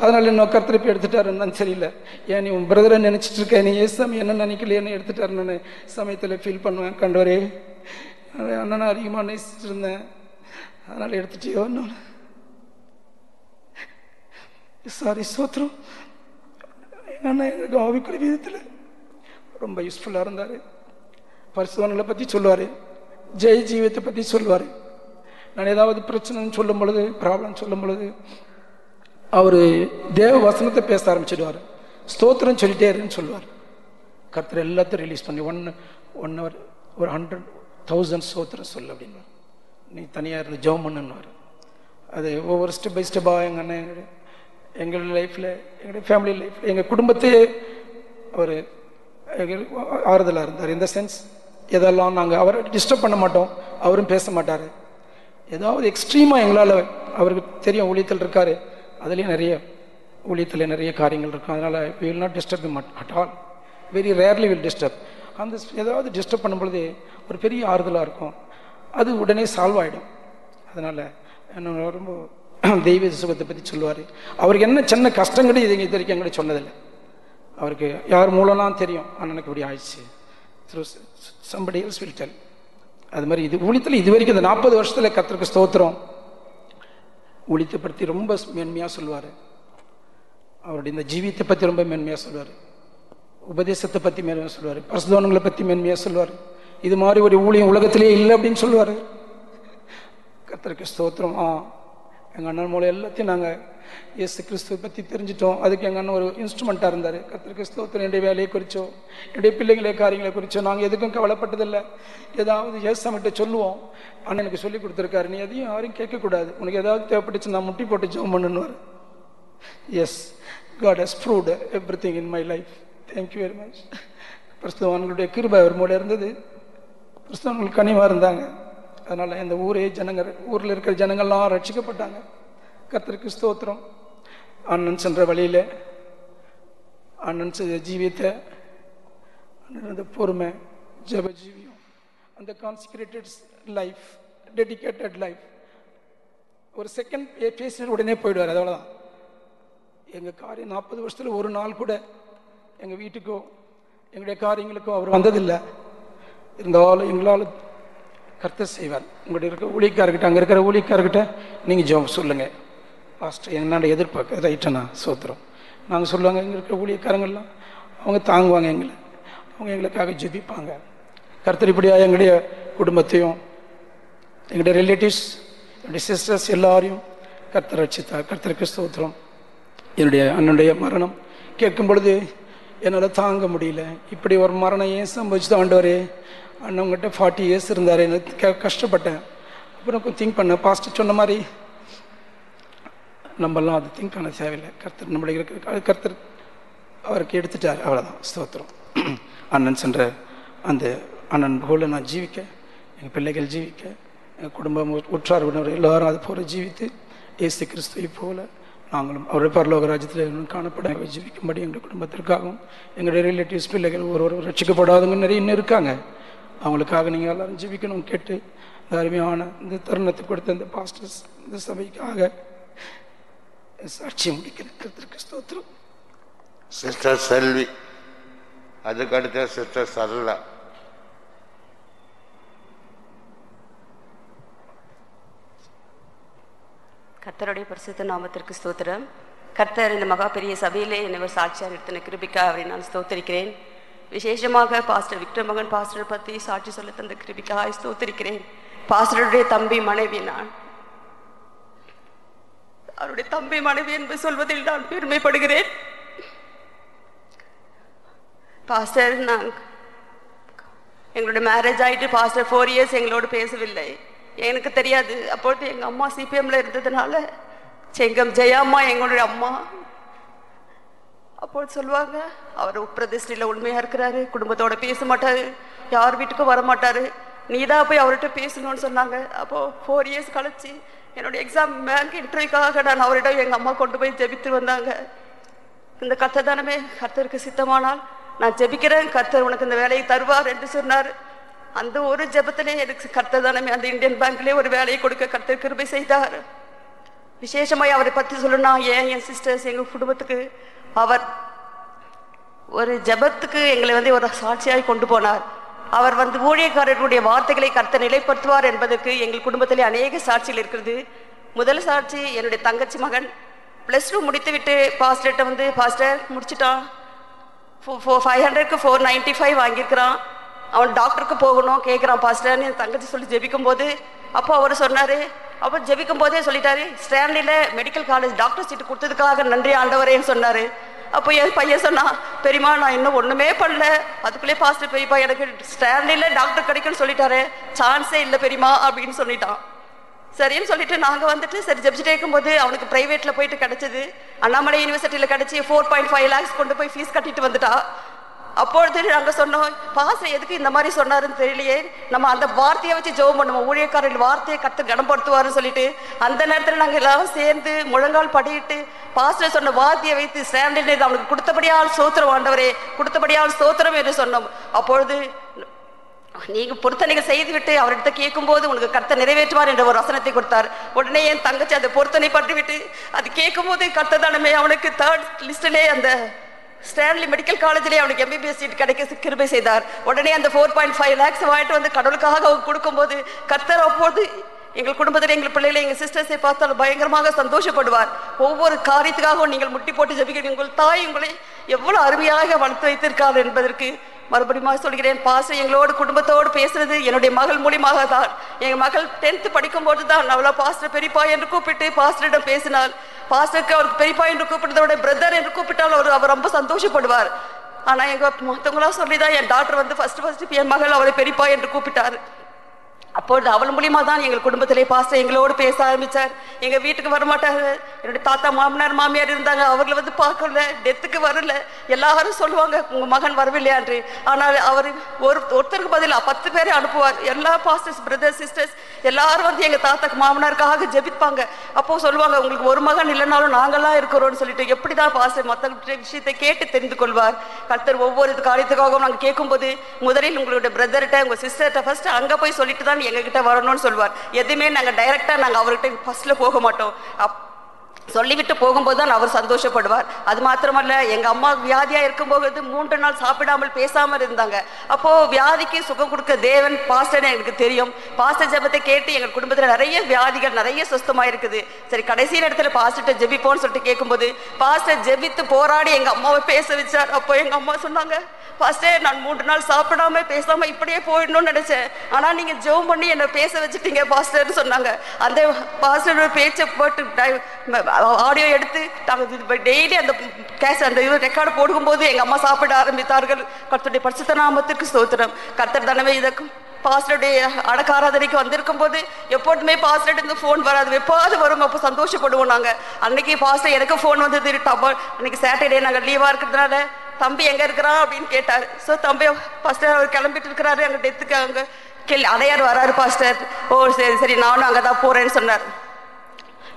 அதனால் இன்னும் கர்த்தர் எடுத்துட்டாருன்னு தெரியல. ஏன் நீ உன் பிரதரை நினச்சிட்டு இருக்க, நீ ஏசாமி என்ன நினைக்கலையேன்னு எடுத்துட்டாருன்னு சமயத்தில் ஃபீல் பண்ணுவேன். கண்டவரே அண்ணனை அதிகமாக நேசிச்சுட்டு இருந்தேன், அதனால் எடுத்துட்டியோ சாரி. சோத்திரம். எங்கள் அண்ணன் எனக்கு ஆவிக்குரிய விதத்தில் ரொம்ப யூஸ்ஃபுல்லாக இருந்தார். பரிசுத்தவான்களை பற்றி சொல்லுவார், ஜெய ஜீவத்தை பற்றி சொல்லுவார். நான் ஏதாவது பிரச்சனைன்னு சொல்லும் பொழுது, ப்ராப்ளம் சொல்லும் பொழுது அவர் தேவ வசனத்தை பேச ஆரம்பிச்சிடுவார். ஸ்தோத்திரம் சொல்லிட்டே இருன்னு சொல்லுவார். கர்த்தர் எல்லாத்தையும் ரிலீஸ் பண்ணி 1 hour ஒரு 100,000 ஸ்தோத்திரம் சொல்லு அப்படின்வார். நீ தனியாக இருந்து ஜெபம் பண்ணுன்னுவார். அது ஒவ்வொரு ஸ்டெப் பை ஸ்டெப்பாக எங்கள் அண்ணன் எங்கள் லைஃப்பில், எங்களுடைய ஃபேமிலி லைஃப்பில், எங்கள் குடும்பத்தையே அவர் ஆறுதலாக இருந்தார். இந்த சென்ஸ் எதெல்லாம் நாங்கள் அவரை டிஸ்டர்ப் பண்ண மாட்டோம், அவரும் பேச மாட்டார். ஏதாவது எக்ஸ்ட்ரீமாக எங்களால், அவருக்கு தெரியும் ஊழியத்தில் இருக்கார், அதுலேயும் நிறைய ஊழியத்தில் நிறைய காரியங்கள் இருக்கும், அதனால் we will not disturb him at all, very rarely will disturb. அந்த ஏதாவது டிஸ்டர்ப் பண்ணும்பொழுது ஒரு பெரிய ஆறுதலாக இருக்கும், அது உடனே சால்வ் ஆகிடும். அதனால் என்ன ரொம்ப தெய்வ சுகத்தை பற்றி சொல்லுவார். அவருக்கு என்ன சின்ன கஷ்டங்கள் இது வரைக்கும் எங்கிட்ட சொன்னதில்லை. அவருக்கு யார் மூலம்லாம் தெரியும், அண்ணனுக்கு இப்படி ஆயிடுச்சு, through somebody else will tell. அது மாதிரி இது ஊழியத்தில் இது வரைக்கும் இந்த 40 வருஷத்தில் கர்த்தருக்கு ஸ்தோத்திரம் ஊழியத்தை பற்றி ரொம்ப மேன்மையாக சொல்லுவார். அவருடைய இந்த ஜீவியத்தை பற்றி ரொம்ப மேன்மையாக சொல்லுவார், உபதேசத்தை பற்றி மேன்மையாக சொல்லுவார், பரிசுத்தவான்களை பற்றி மேன்மையாக சொல்லுவார். இது மாதிரி ஒரு ஊழியம் உலகத்திலே இல்லை அப்படின்னு சொல்லுவார். கர்த்தருக்கு ஸ்தோத்திரம். எங்கள் அண்ணன் மூலம் எல்லாத்தையும் நாங்கள் இயேசு கிறிஸ்துவை பற்றி தெரிஞ்சிட்டோம். அதுக்கு எங்கள் அண்ணன் ஒரு இன்ஸ்ட்ருமெண்ட்டாக இருந்தார். கர்த்தருக்கு ஸ்தோத்திரம். என்னுடைய வேலையை குறித்தோ என்னுடைய பிள்ளைங்களே காரியங்களை குறித்தோ நாங்கள் எதுக்கும் கவலைப்பட்டதில்லை. ஏதாவது ஏசாமிட்ட சொல்லுவோம், அண்ணன் எனக்கு சொல்லி கொடுத்துருக்காரு, நீ எதையும் யாரும் கேட்கக்கூடாது, உனக்கு ஏதாவது தேவைப்பட்டுச்சு நான் முட்டி போட்டு ஜெபம் பண்ணுவார். Yes, God has proved everything in my life. Thank you very much. பரிசுத்தவான்களுடைய கிருபை அவர் மூலம் இருந்தது. பரிசுத்தவான்கள் கனிவாக இருந்தாங்க. அதனால் இந்த ஊரில் இருக்கிற ஜனங்கள்லாம் ரட்சிக்கப்பட்டாங்க. கர்த்தருக்கு ஸ்தோத்திரம். அண்ணன் சென்ற வழியில் அண்ணன் ஜீவியத்தை, அந்த பொறுமை, ஜெப ஜீவியம், அந்த கான்சிக்ரேட்டட் லைஃப், டெடிகேட்டட் லைஃப், ஒரு செகண்ட் பேசிட்டு உடனே போயிடுவார். அதோடதான் எங்கள் காரியம் 40 வருஷத்தில் ஒரு நாள் கூட எங்கள் வீட்டுக்கோ எங்களுடைய காரியங்களுக்கோ அவர் வந்ததில்லை. இருந்தாலும் எங்களால் கர்த்தர் செய்வார். உங்கள்கிட்ட இருக்க ஊழியக்காரர்கிட்ட, அங்கே இருக்கிற ஊழியக்காரர்கிட்ட நீங்கள் ஜெபம் சொல்லுங்கள், பாஸ்டர் என்னோட எதிர்பார்க்க ரைட்டண்ணா சோத்திரம். நாங்கள் சொல்லுவாங்க, இங்கே இருக்கிற ஊழியக்காரங்கள்லாம் அவங்க தாங்குவாங்க எங்களை, அவங்க எங்களுக்காக ஜெபிப்பாங்க. கர்த்தர் இப்படியா எங்களுடைய குடும்பத்தையும் எங்களுடைய ரிலேட்டிவ்ஸ், என்னுடைய சிஸ்டர்ஸ் எல்லாரையும் கர்த்தர் ரட்சித்தார். கர்த்தருக்கு ஸ்தோத்திரம். என்னுடைய அண்ணனுடைய மரணம் கேட்கும் பொழுது என்னால் தாங்க முடியல. இப்படி ஒரு மரணம் ஏன் சம்பவிச்சு ஆண்டவரே, அண்ணன் உங்கள்கிட்ட 40 years இருந்தார், எனக்கு கஷ்டப்பட்டேன். அப்புறம் திங்க் பண்ணேன், பாஸ்டர் சொன்ன மாதிரி நம்மளாம் அது திங்க் பண்ண தேவையில்லை. கர்த்தர் நம்மளுடைய இருக்கிற கர்த்தர் அவருக்கு எடுத்துட்டார், அவ்வளோதான். ஸ்தோத்திரம். அண்ணன் சென்ற அந்த அண்ணன் போல நான் ஜீவிக்க, எங்கள் பிள்ளைகள் ஜீவிக்க, குடும்பம் உற்றார் உறவினர் எல்லாரும் அது போல ஜீவித்து இயேசு கிறிஸ்துவை போல நாங்களும் அவருடைய பரலோக ராஜ்யத்தில் காணப்பட ஜீவிக்கும்படி எங்கள் குடும்பத்திற்காகவும் எங்களுடைய ரிலேட்டிவ்ஸ் பிள்ளைகள் ஒருவரும் ரட்சிக்கப்படாதவங்க நிறைய இன்னும் இருக்காங்க. அவங்களுக்காக நீங்கள் எல்லாரும் ஜீவிக்கணும் கேட்டு இந்த அருமையான இந்த தருணத்தை கொடுத்த இந்த பாஸ்டர்ஸ் இந்த சபைக்காக சாட்சி முடிக்கிறதுக்கு ஸ்தோத்திரம். சிஸ்டர் செல்வி, அதுக்கடுத்த சிஸ்டர் சரளா. கர்த்தருடைய பரிசுத்த நாமத்திற்கு ஸ்தோத்திரம். கர்த்தர் இந்த மகா பெரிய சபையிலே என்னை ஒரு சாட்சியாக நிறுத்தின கிருபிக்கா அவரை நான் ஸ்தோத்திரிக்கிறேன். விசேஷமாக பாஸ்டர் விக்டர் மகன் பாஸ்டர் பற்றி சாட்சி சொல்ல தந்த கிருபிக்காக ஸ்தோத்திரிக்கிறேன். பாஸ்டருடைய தம்பி மனைவி நான். அவருடைய தம்பி மனைவி என்று சொல்வதில் நான் பெருமைப்படுகிறேன். பாஸ்டர் நான் எங்களுடைய மேரேஜ் ஆகிட்டு பாஸ்டர் 4 இயர்ஸ் எங்களோடு பேசவில்லை. எனக்கு தெரியாது. அப்பொழுது எங்கள் அம்மா சிபிஎம்ல இருந்ததுனால செங்கம் ஜெயாம்மா எங்களுடைய அம்மா அப்போது சொல்லுவாங்க, அவர் உப்பிரதிஷ்டையில் உண்மையாக இருக்கிறாரு, குடும்பத்தோட பேச மாட்டார், யார் வீட்டுக்கும் வர மாட்டார், நீதான் போய் அவர்கிட்ட பேசணும்னு சொன்னாங்க. அப்போது 4 இயர்ஸ் கழிச்சு என்னுடைய எக்ஸாம் பேங்க் இன்டர்வியூக்காக நான் அவரிடம் எங்கள் அம்மா கொண்டு போய் ஜெபித்து வந்தாங்க. இந்த கர்த்தர் தானமே, கர்த்தருக்கு சித்தமானால் நான் ஜெபிக்கிறேன், கர்த்தர் உனக்கு இந்த வேலையை தருவார் என்று சொன்னார். அந்த ஒரு ஜெபத்திலே எனக்கு கர்த்தர் தானமே அந்த இந்தியன் பேங்க்லேயே ஒரு வேலையை கொடுக்க கர்த்தர் கிருபை செய்தார். விசேஷமாய் அவரை பற்றி சொல்லணும்னா என் சிஸ்டர்ஸ் எங்கள் குடும்பத்துக்கு அவர் ஒரு ஜெபத்துக்கு எங்களை ஒரு சாட்சியாக கொண்டு போனார். அவர் ஊழியக்காரர்களுடைய வார்த்தைகளை கர்த்தர் நிலைப்படுத்துவார் என்பதற்கு எங்கள் குடும்பத்திலே அநேக சாட்சிகள் இருக்கிறது. முதல் சாட்சி, என்னுடைய தங்கச்சி மகன் +2 முடித்துவிட்டு பாஸ்டர்கிட்ட பாஸ்டர் முடிச்சுட்டான், 500க்கு 495 வாங்கியிருக்கிறான், அவன் டாக்டருக்கு போகணும் கேட்குறான் பாஸ்டர்னு என் தங்கச்சி சொல்லி ஜெபிக்கும் போது, அப்போ அவர் சொன்னார், அப்போ ஜெபிக்கும் போதே சொல்லிட்டாரு, ஸ்டான்லியில் மெடிக்கல் காலேஜ் டாக்டர் சீட்டு கொடுத்ததுக்காக நன்றி ஆண்டவரேன்னு சொன்னார். அப்போ என் பையன் சொன்னான், பெரியமா நான் இன்னும் ஒன்றுமே பண்ணல, அதுக்குள்ளே பாஸ்டர் பெரியப்பா எனக்கு ஸ்டான்லியில் டாக்டர் கிடைக்குன்னு சொல்லிட்டாரு, சான்ஸே இல்லை பெரியமா அப்படின்னு சொல்லிட்டான். சரின்னு சொல்லிட்டு நாங்கள் சரி ஜெபிச்சுட்டே இருக்கும்போது அவனுக்கு ப்ரைவேட்டில் போயிட்டு கிடச்சிது, அண்ணாமலை யூனிவர்சிட்டியில் கிடச்சி 4.5 lakhs கொண்டு போய் ஃபீஸ் கட்டிட்டு வந்துட்டா. அப்பொழுது நாங்கள் சொன்னோம், பாஸ்டர் எதுக்கு இந்த மாதிரி சொன்னாருன்னு தெரியலையே, நம்ம அந்த வார்த்தையை வச்சு ஜெபம் பண்ணுவோம், ஊழியக்காரர்கள் வார்த்தையை கற்று கனப்படுத்துவாருன்னு சொல்லிட்டு அந்த நேரத்தில் நாங்கள் எல்லாரும் சேர்ந்து முழங்கால் படிட்டு பாஸ்டர் சொன்ன வார்த்தையை வைத்து ஸ்டாண்டில் அவனுக்கு கொடுத்தபடியால் ஸ்தோத்திரம் ஆண்டவரே, கொடுத்தபடியால் ஸ்தோத்திரம் என்று சொன்னோம். அப்பொழுது நீங்கள் பொருத்தனைகள் செய்துவிட்டு அவர்கிட்ட கேட்கும்போது உனக்கு கர்த்தர் நிறைவேற்றுவார் என்ற ஒரு வசனத்தை கொடுத்தார். உடனே என் தங்கச்சி அதை பொருத்தனை பண்ணிவிட்டு அது கேட்கும்போது கர்த்தர் தானமே அவனுக்கு 3rd லிஸ்டிலே அந்த ஸ்டான்லி மெடிக்கல் காலேஜிலே அவனுக்கு MBBS சீட் கிடைக்க கிருபை செய்தார். உடனே அந்த 4.5 lakhs வாங்கிட்டு கடவுளுக்காக அவங்க கொடுக்கும்போது கர்த்தர் அப்போது எங்கள் குடும்பத்தில் எங்கள் பிள்ளைகளை எங்கள் சிஸ்டர்ஸை பார்த்தால் பயங்கரமாக சந்தோஷப்படுவார். ஒவ்வொரு காரியத்துக்காகவும் நீங்கள் முட்டி போட்டு ஜெபிக்கிறீங்க, உங்கள் தாய் உங்களை எவ்வளோ அருமையாக வளர்த்து வைத்திருக்கார் என்பதற்கு மறுபடியும் சொல்கிறேன். பாஸ்டர் எங்களோடு குடும்பத்தோடு பேசுறது என்னுடைய மகள் மூலியமாக தான். எங்கள் மகள் 10th படிக்கும்போது தான் அவளை பாஸ்டர் பெரியப்பா என்று கூப்பிட்டு பாஸ்டரிடம் பேசினாள். பாஸ்டருக்கு அவருக்கு பெரியப்பா என்று கூப்பிட்டதோட பிரதர் என்று கூப்பிட்டால் அவர் ரொம்ப சந்தோஷப்படுவார். ஆனால் எங்கள் மற்றவங்களா சொல்லி தான் என் டாக்டர் ஃபர்ஸ்ட் என் மகள் அவரை பெரியப்பா என்று கூப்பிட்டார். அப்பொழுது அவள் மூலியமா தான் எங்கள் குடும்பத்திலே பாஸ்டர் எங்களோடு பேச ஆரம்பித்தார். எங்கள் வீட்டுக்கு வரமாட்டாங்க, என்னுடைய தாத்தா மாமனார் மாமியார் இருந்தாங்க, அவர்களை பார்க்கல, டெத்துக்கு வரல, எல்லாரும் சொல்லுவாங்க உங்கள் மகன் வரவில்லையான்று. ஆனால் அவர் ஒருத்தருக்கு பதில் 10 பேரை அனுப்புவார். எல்லா பாஸ்டர்ஸ் பிரதர்ஸ் சிஸ்டர்ஸ் எல்லாரும் எங்கள் தாத்தாக்கு மாமனாருக்காக ஜெபிப்பாங்க. அப்போ சொல்லுவாங்க உங்களுக்கு ஒரு மகன் இல்லைனாலும் நாங்களாம் இருக்கிறோம்னு சொல்லிட்டு எப்படி தான் பாஸ்டர் மற்ற விஷயத்தை கேட்டு தெரிந்து கொள்வார். கர்த்தர் ஒவ்வொரு காரியத்துக்காகவும் நாங்கள் கேட்கும்போது முதலில் உங்களுடைய பிரதர்கிட்ட உங்கள் சிஸ்டர்கிட்ட ஃபர்ஸ்ட் அங்கே போய் சொல்லிட்டு தான் எங்ககிட்ட வரணும்னு சொல்வார். எதுவுமே நாங்கள் டைரக்டா நாங்கள் அவர்கிட்ட ஃபர்ஸ்ட்ல போக மாட்டோம், சொல்லிவிட்டு போகும்போது தான் அவர் சந்தோஷப்படுவார். அது மாத்திரமல்ல, எங்க அம்மா வியாதியா இருக்கும்போது 3 நாள் சாப்பிடாமல் பேசாமல் இருந்தாங்க. அப்போ வியாதிக்கு சுகம் கொடுக்க தேவன் பாஸ்டர் எனக்கு தெரியும். பாஸ்டர் ஜெபத்தை கேட்டு எங்கள் குடும்பத்தில் நிறைய வியாதிகள் நிறைய சுத்தமா இருக்குது. சரி கடைசி இடத்துல பாஸ்டர்கிட்ட ஜெபிப்போன்னு சொல்லிட்டு கேட்கும்போது பாஸ்டர் ஜெபித்து போராடி எங்க அம்மாவை பேச வச்சார். அப்போ எங்க அம்மா சொன்னாங்க, பாஸ்டர் நான் 3 நாள் சாப்பிடாம பேசாம இப்படியே போயிடணும்னு நினைச்சேன், ஆனா நீங்க ஜெபம் பண்ணி என்ன பேச வச்சுட்டீங்க பாஸ்டர்னு சொன்னாங்க. அந்த பாஸ்டர் பேச்சை போட்டு ஆடியோ எடுத்து நாங்கள் டெய்லி அந்த அந்த ரெக்கார்டு போடும்போது எங்கள் அம்மா சாப்பிட ஆரம்பித்தார்கள். கர்த்தருடைய பரிசுத்த நாமத்திற்கு ஸ்தோத்திரம். கர்த்தர் தானவே இதற்கும் பாஸ்டருடைய அடக்க ஆராதனைக்கு வந்திருக்கும் போது எப்போதுமே பாஸ்டர் இருந்து ஃபோன் வராது, எப்பாவது வரும். அப்போ சந்தோஷப்படுவோம் நாங்கள். அன்னைக்கு பாஸ்டர் எனக்கு ஃபோன் வந்தது அன்னைக்கு சாட்டர்டே நாங்கள் லீவாக இருக்கிறதுனால தம்பி எங்கே இருக்கிறான் அப்படின்னு கேட்டார். ஸோ தம்பி பாஸ்டர் அவர் கிளம்பிட்டு இருக்கிறாரு, அங்கே டெத்துக்கு அங்கே அடையார் வராரு பாஸ்டர். ஓ சரி சரி நானும் அங்கே தான் போகிறேன்னு சொன்னார்.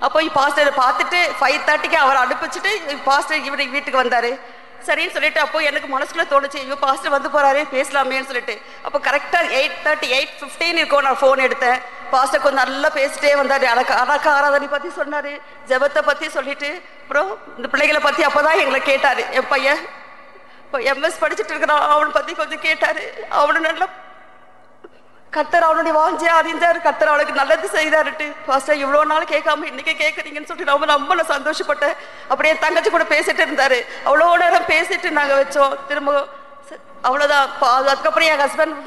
அப்போ பாஸ்டர் பார்த்துட்டு 5:30க்கு அவரை அனுப்பிச்சிட்டு பாஸ்டர் இவரு வீட்டுக்கு வந்தார். சரின்னு சொல்லிட்டு அப்போ எனக்கு மனசுக்குள்ள தோணுச்சு, ஐயோ பாஸ்டர் வந்து போகிறாரு பேசலாமேன்னு சொல்லிட்டு. அப்போ கரெக்டாக 8:30 8:15 இருக்கும் நான் ஃபோன் எடுத்தேன். பாஸ்டர் கொஞ்சம் நல்லா பேசிட்டே வந்தார். அடக்க ஆராதனை பற்றி சொன்னார், ஜெபத்தை பற்றி சொல்லிட்டு அப்புறம் இந்த பிள்ளைகளை பற்றி அப்போ தான் எங்களை கேட்டார். என் பையன் இப்போ எம்எஸ் படிச்சுட்டு இருக்கிறான், அவனை பற்றி கொஞ்சம் கேட்டார். அவனு நல்லா கர்த்தர் அவனுடைய வாஞ்சியா அறிஞ்சார், கர்த்தர் அவளுக்கு நல்லது செய்தாருட்டு. பாஸ்டர் இவ்வளோ நாள் கேட்காம இன்னைக்கு கேட்குறீங்கன்னு சொல்லிட்டு ரொம்ப நான் சந்தோஷப்பட்டேன். அப்படியே தங்கச்சி கூட பேசிட்டு இருந்தாரு. அவ்வளோ நேரம் பேசிட்டு நாங்கள் வச்சோம். திரும்ப அவ்வளோதான். அதுக்கப்புறம் என் ஹஸ்பண்ட்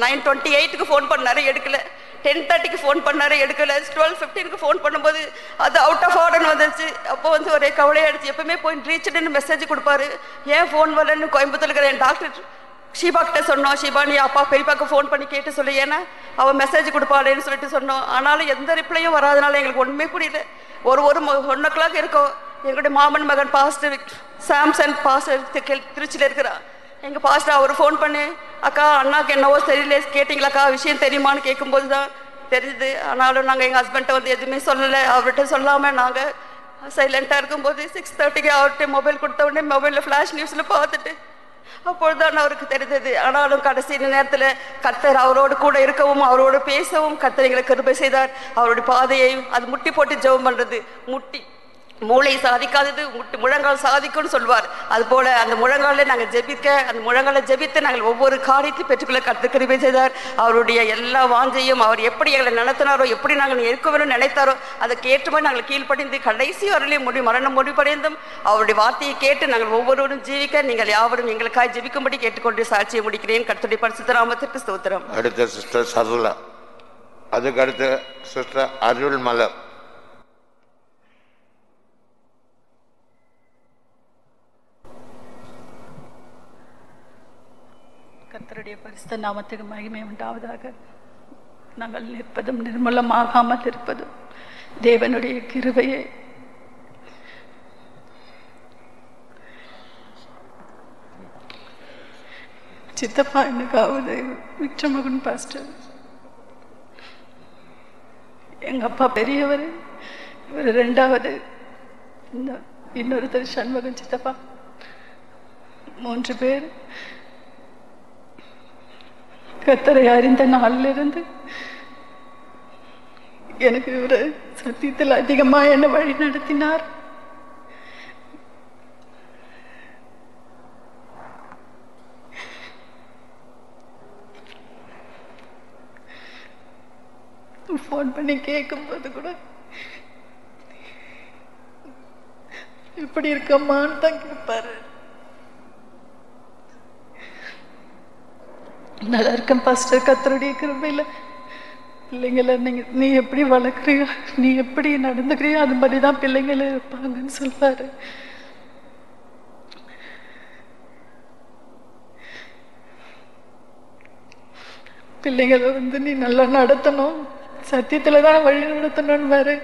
9:28க்கு ஃபோன் பண்ணாரு, எடுக்கல. 10:30க்கு ஃபோன் பண்ணாரு, எடுக்கல. 12:15க்கு ஃபோன் பண்ணும்போது அது அவுட் ஆஃப் ஆர்டர்னு வந்துச்சு. அப்போ வந்து ஒரே கவலையாயிடுச்சு. எப்பவுமே போய் ரீச்டுன்னு மெசேஜ் கொடுப்பாரு, ஏன் ஃபோன் வரலன்னு கோயம்புத்தூர் இருக்கிற என் டாக்டர் ஷீபா கிட்ட சொன்னோம். ஷீபா நீ அப்பா பெரியப்பாக்கு ஃபோன் பண்ணி கேட்டு சொல்லு, ஏன்னா அவன் மெசேஜ் கொடுப்பாளேன்னு சொல்லிட்டு சொன்னோம். ஆனாலும் எந்த ரிப்ளையும் வராதனால எங்களுக்கு ஒன்றுமே புரியல. ஒரு 1 இருக்கும். எங்களுடைய மாமன் மகன் பாஸ்டர் சாம்சன் பாஸ்டர் திருச்சியில் இருக்கிறான். எங்கள் பாஸ்டர் அவர் ஃபோன் பண்ணி, அக்கா அண்ணாக்கு என்னவோ தெரியல கேட்டிங்களாக்கா, விஷயம் தெரியுமான்னு கேட்கும்போது தான் தெரியுது. ஆனாலும் நாங்கள் எங்கள் ஹஸ்பண்ட்டை வந்து எதுவுமே சொல்லலை. அவர்கிட்ட சொல்லாமல் நாங்கள் சைலண்ட்டாக இருக்கும்போது 6:30க்கு அவர்கிட்ட மொபைல் கொடுத்த உடனே மொபைலில் ஃப்ளாஷ் நியூஸில் பார்த்துட்டு அப்பொழுதுதான் அவருக்கு தெரிந்தது. ஆனாலும் கடைசி நேரத்தில் கர்த்தர் அவரோடு கூட இருக்கவும் அவரோடு பேசவும் கர்த்தர் எங்களை கிருபை செய்தார். அவருடைய பாதையை அது முட்டி போட்டு ஜெபம் பண்ணுறது, மூளை சாதிக்காதது முழங்கால் சாதிக்கும்னு சொல்வார். அதுபோல் அந்த முழங்காலில் நாங்கள் அந்த முழங்கால ஜெபித்து நாங்கள் ஒவ்வொரு காரியத்தையும் பெற்றுக்கொள்ள கர்த்தர் கிருபை செய்தார். அவருடைய எல்லா வாஞ்சையும் அவர் எப்படி எங்களை நடத்தினாரோ, எப்படி நாங்கள் இருக்க வேணும் நினைத்தாரோ அதுக்கு ஏற்றமாக நாங்கள் கீழ்ப்படிந்து கடைசி வரலையும் மரணம் முடிவடைந்தும் அவருடைய வார்த்தையை கேட்டு நாங்கள் ஒவ்வொருவரும் ஜீவிக்க நீங்கள் யாவரும் எங்களுக்காக ஜெபிக்கும்படி கேட்டுக்கொண்டு சாட்சியை முடிக்கிறேன். கர்த்தருடைய பரிசுத்த நாமத்திற்கு ஸ்தோத்திரம். அடுத்த சிஸ்டர் சதுலா, அதுக்கு அடுத்த சிஸ்டர் அருள் மலர். கர்த்தருடைய பரிசுத்த நாமத்துக்கு மகிமை உண்டாவதாக. நாங்கள் நிற்பதும் நிர்மலமாகாமல் இருப்பதும் தேவனுடைய கிருபையை. சித்தப்பா எனக்காவது விக்டர் மகன் பாஸ்டர், எங்கள் அப்பா பெரியவர், இவர் 2வது, இன்னொருத்தர் சண்முகன் சித்தப்பா. 3 பேர் கர்த்தரை அறிந்த நாளிலிருந்து எனக்கு இவர் சத்தியத்தில் அதிகமாக என்னை வழி நடத்தினார். ஃபோன் பண்ணி கேட்கும்போது கூட எப்படி இருக்கம்மான்னு தான் கேட்பாரு. நல்லா இருக்கேன் பாஸ்டர், கர்த்தருடைய கிருபையில். பிள்ளைங்களை நீ எப்படி வளர்க்குறியோ, நீ எப்படி நடந்துக்கிறியோ அது மாதிரி தான் பிள்ளைங்கள இருப்பாங்கன்னு சொல்வாரு. பிள்ளைங்களை வந்து நீ நல்லா நடத்தணும், சத்தியத்தில் தான் வழி நடத்தணும்னு வேறு.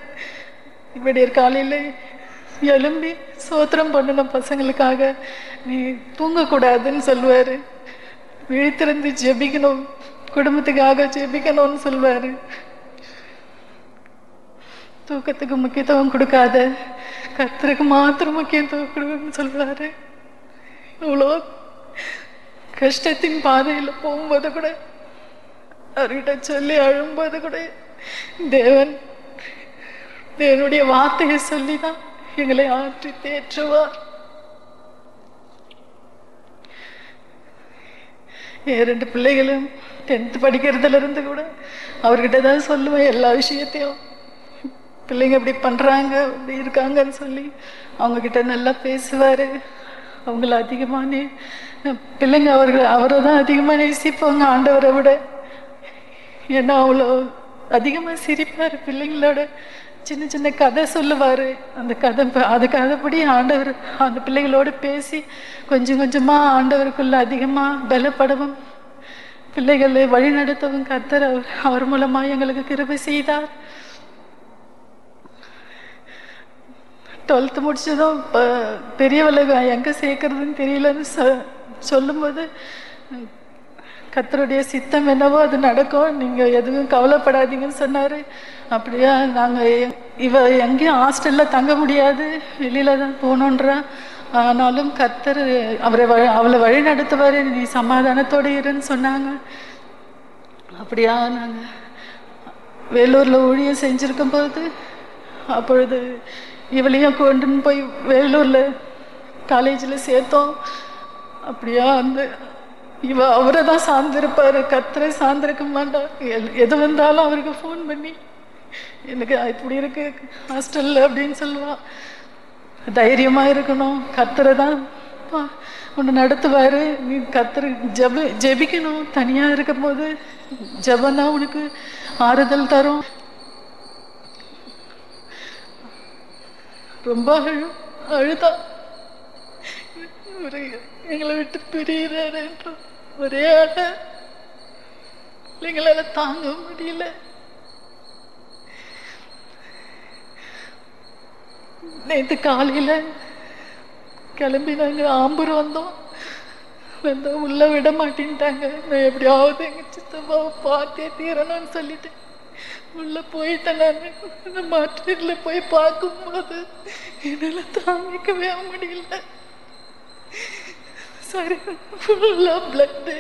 இப்படி காலையில் எழும்பி சோத்திரம் பண்ணணும் பசங்களுக்காக, நீ தூங்கக்கூடாதுன்னு சொல்லுவார். விழித்திருந்து ஜெபிக்கணும், குடும்பத்துக்காக ஜெபிக்கணும்னு சொல்வார். தூக்கத்துக்கு முக்கியத்துவம் கொடுக்காத, கர்த்தருக்கு மாத்திரம் முக்கியத்துவம் கொடுக்கணும்னு சொல்வார். இவ்வளோ கஷ்டத்தின் பாதையில் போகும்போது கூட, அவர்கிட்ட சொல்லி அழும்போது கூட தேவனுடைய வார்த்தையை சொல்லி தான் எங்களை ஆற்றி தேற்றுவார். என் 2 பிள்ளைகளும் 10th படிக்கிறதுல இருந்து கூட அவர்கிட்ட தான் சொல்லுவேன் எல்லா விஷயத்தையும். பிள்ளைங்க இப்படி பண்ணுறாங்க, இப்படி இருக்காங்கன்னு சொல்லி அவங்கக்கிட்ட நல்லா பேசுவார். அவங்கள அதிகமாக பிள்ளைங்க அவரை தான் அதிகமாக நேசிப்பாங்க ஆண்டவரை விட. ஏன்னா அவ்வளோ அதிகமாக சிரிப்பார். பிள்ளைங்களோட சின்ன சின்ன கதை சொல்லுவார். அந்த கதைப்படி ஆண்டவர் அந்த பிள்ளைகளோடு பேசி கொஞ்சம் கொஞ்சமாக ஆண்டவருக்குள்ள அதிகமாக பலப்படவும் பிள்ளைகளை வழி நடத்தவும் கர்த்தர் அவர் மூலமாக எங்களுக்கு கிருபை செய்தார். 12th முடிச்சதும் பெரியவளை எங்கே சேர்க்கறதுன்னு தெரியலன்னு சொல்லும்போது கர்த்தருடைய சித்தம் என்னவோ அது நடக்கும், நீங்கள் எதுவும் கவலைப்படாதீங்கன்னு சொன்னார். அப்படியா, நாங்கள் இவ எங்கேயும் ஹாஸ்டலில் தங்க முடியாது, வெளியில் தான் போகணுன்றா. ஆனாலும் கர்த்தர் அவளை வழி நடத்துவார், நீ சமாதானத்தோடு இருன்னு சொன்னாங்க. அப்படியா, நாங்கள் வேலூரில் ஊழியம் செஞ்சுருக்கும் போது அப்பொழுது இவளையும் கொண்டுன்னு போய் வேலூரில் காலேஜில் சேர்த்தோம். அப்படியா, அவரை தான் சார்ந்திருப்பார், கர்த்தரை சார்ந்திருக்க மாட்டார். எது வந்தாலும் அவருக்கு ஃபோன் பண்ணி எனக்கு இப்படி இருக்கு ஹாஸ்டலில் அப்படின்னு சொல்லுவாள். தைரியமாக இருக்கணும், கர்த்தரை தான் ஒன்று நடத்துவார். நீ கர்த்தர் ஜெபிக்கணும். தனியாக இருக்கும் போது ஜெபந்தான் உனக்கு ஆறுதல் தரும். ரொம்ப அழுதா எங்களை விட்டு பிரியிறாரு ஒரே ஆட எங்களால தாங்க முடியல. நேற்று காலையில கிளம்பி நாங்க ஆம்பூர் வந்தோம். உள்ள விட மாட்டேன்ட்டாங்க. நான் எப்படியாவது எங்க சித்தப்பாவை பார்த்தே தீரணும்னு சொல்லிட்டு உள்ள போயிட்டேன். நான் மாற்றில போய் பார்க்கும்போது என்னால தாங்கிக்கவே முடியல. சரி, ஃபுல்லா பிளட்டு.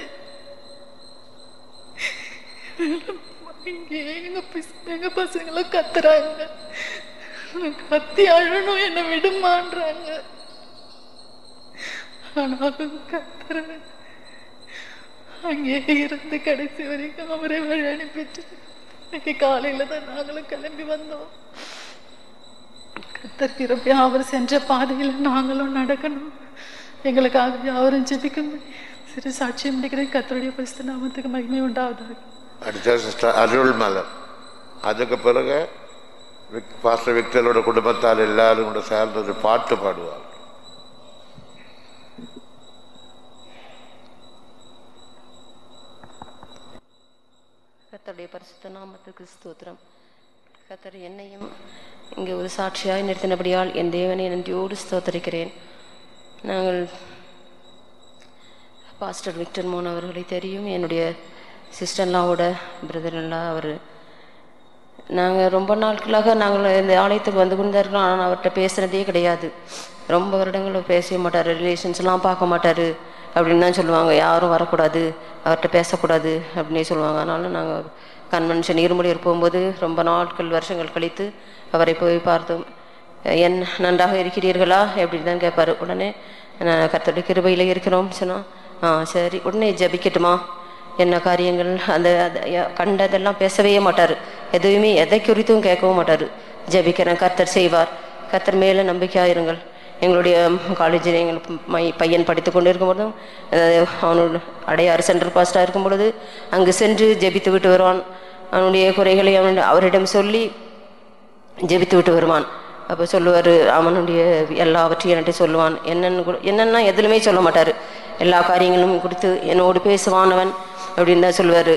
எங்க பசங்களும் கத்துறாங்க, கத்தி அழணும், என்னை விடுமான்றாங்க. ஆனாலும் கத்துற அங்கே இருந்து கடைசி வரைக்கும் அவரை வழி அனுப்பிட்டு இன்னைக்கு காலையில தான் நாங்களும் கிளம்பி வந்தோம். கத்தர் கிருபையா அவர் சென்ற பாதையில் நாங்களும் நடக்கணும். எங்களுக்காக அவரும் ஜெபிக்கணும். சிறு சாட்சியம் முடிக்கிறேன். கத்தருடைய பரிசுத்த நாமத்துக்கு மகிமை உண்டாவதாக. அடுத்த சிஸ்டர் அருள் மலர். அதுக்கு பிறகு பாஸ்டர் விக்டரோட குடும்பத்தால் எல்லாரும் கூட சேர்ந்து ஒரு பாட்டு பாடுவார். கர்த்தருடைய பரிசுத்த நாமத்துக்கு ஸ்தோத்திரம். கர்த்தர் என்னையும் இங்கே ஒரு சாட்சியாய் நிறுத்தினபடியால் என் தேவனை நன்றியோடு ஸ்தோத்தரிக்கிறேன். நாங்கள் பாஸ்டர் விக்டர் மோன் அவர்களை தெரியும், என்னுடைய சிஸ்டர்லாவோட பிரதர்லாம். அவர் நாங்கள் ரொம்ப நாட்களாக நாங்கள் இந்த ஆலயத்துக்கு வந்து கொண்டு தான் இருக்கோம். ஆனால் அவர்கிட்ட பேசுனதே கிடையாது. ரொம்ப வருடங்களும் பேசவே மாட்டார், ரிலேஷன்ஸ்லாம் பார்க்க மாட்டார் அப்படின்னு தான் சொல்லுவாங்க. யாரும் வரக்கூடாது, அவர்கிட்ட பேசக்கூடாது அப்படின்னே சொல்லுவாங்க. ஆனாலும் நாங்கள் கன்வென்ஷன் இருமுடியூர் போகும்போது ரொம்ப நாட்கள் வருஷங்கள் கழித்து அவரை போய் பார்த்தோம். நன்றாக இருக்கிறீர்களா அப்படின்னு தான் கேட்பார். உடனே நான் கர்த்தருடைய கிருபையில் இருக்கிறோம் சொன்னால் சரி, உடனே ஜபிக்கட்டுமா, என்ன காரியங்கள் அந்த கண்டதெல்லாம் பேசவே மாட்டார். எதுவுமே எதை குறித்தும் கேட்கவும் மாட்டார். ஜபிக்கிறேன், கர்த்தர் செய்வார், கர்த்தர் மேலே நம்பிக்கையாக இருங்கள். எங்களுடைய காலேஜில் எங்கள் பையன் படித்து கொண்டு இருக்கும்போதும் அவனோட அடையாறு சென்ட்ரல் பாஸ்டாக இருக்கும் பொழுது அங்கு சென்று ஜெபித்து விட்டு வருவான். அவனுடைய குறைகளை அவரிடம் சொல்லி ஜெபித்து விட்டு வருவான். அப்போ சொல்லுவார், அவனுடைய எல்லாவற்றையும் என்கிட்ட சொல்லுவான். என்னென்னா எதுலுமே சொல்ல மாட்டார். எல்லா காரியங்களும் கொடுத்து என்னோடு பேசுவான் அவன் அப்படின்னு தான் சொல்லுவார்.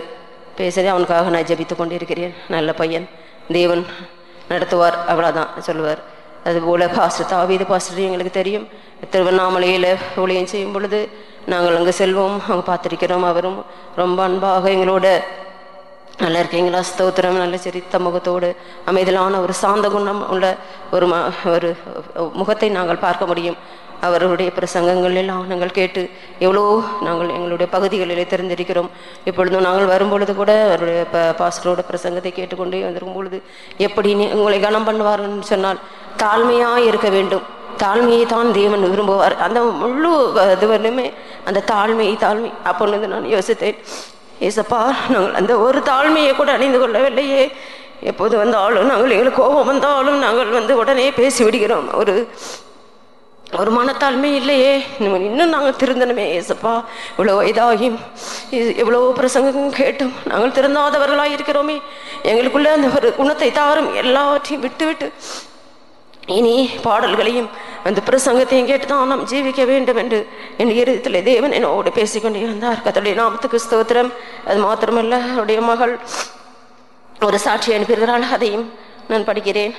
பேசுகிறேன், அவனுக்காக நான் ஜெபித்து கொண்டு இருக்கிறேன், நல்ல பையன், தேவன் நடத்துவார், அவ்வளோதான் சொல்லுவார். அதுபோல் பாஸ்டர் தாவீது பாஸ்டர் எங்களுக்கு தெரியும். திருவண்ணாமலையில் ஊழியம் செய்யும் பொழுது நாங்கள் அங்கே செல்வோம், அங்கே பார்த்துருக்கிறோம். அவரும் ரொம்ப அன்பாக எங்களோட நல்லா இருக்கீங்களா, ஸ்தோத்திரம், நல்ல சிரித்த முகத்தோடு அமைதியிலான ஒரு சாந்த குணம் உள்ள ஒரு முகத்தை நாங்கள் பார்க்க முடியும். அவர்களுடைய பிரசங்கங்கள் எல்லாம் நாங்கள் கேட்டு எவ்வளோ நாங்கள் எங்களுடைய பகுதிகளிலே தெரிந்திருக்கிறோம். இப்பொழுதும் நாங்கள் வரும்பொழுது கூட அவருடைய பாஸ்டரோட பிரசங்கத்தை கேட்டுக்கொண்டே வந்திருக்கும் பொழுது எப்படி உங்களை கனம் பண்ணுவார்னு சொன்னால் தாழ்மையாக இருக்க வேண்டும். தாழ்மையை தான் தேவன் விரும்புவார். அந்த முழு இதுவரையுமே அந்த தாழ்மை அப்பொழுது நான் யோசித்தேன், ஏசப்பா நாங்கள் அந்த ஒரு தாழ்மையை கூட அணிந்து கொள்ளவில்லையே. எப்போது வந்தாலும் நாங்கள் எங்களுக்கு கோபம் வந்தாலும் நாங்கள் உடனே பேசி விடுகிறோம். ஒரு மனத்தாழ்மை இல்லையே, இன்னும் நாங்கள் திருந்தணுமே ஏசப்பா. இவ்வளோ வயதாகியும் எவ்வளோ பிரசங்கம் கேட்டும் நாங்கள் திருந்தாதவர்களாக இருக்கிறோமே. எங்களுக்குள்ள அந்த ஒரு குணத்தை தாரும். எல்லாவற்றையும் விட்டு இனி பாடல்களையும் அந்த பிரசங்கத்தையும் கேட்டு தான் நாம் ஜீவிக்க வேண்டும் என்று என் இருதயத்தில் தேவன் என்னோடு பேசிக்கொண்டே இருந்தார். கர்த்தருடைய நாமத்துக்கு ஸ்தோத்திரம். அது மாத்திரமல்ல, அவருடைய மகள் ஒரு சாட்சி அனுப்புகிறாள், அதையும் நான் படிக்கிறேன்.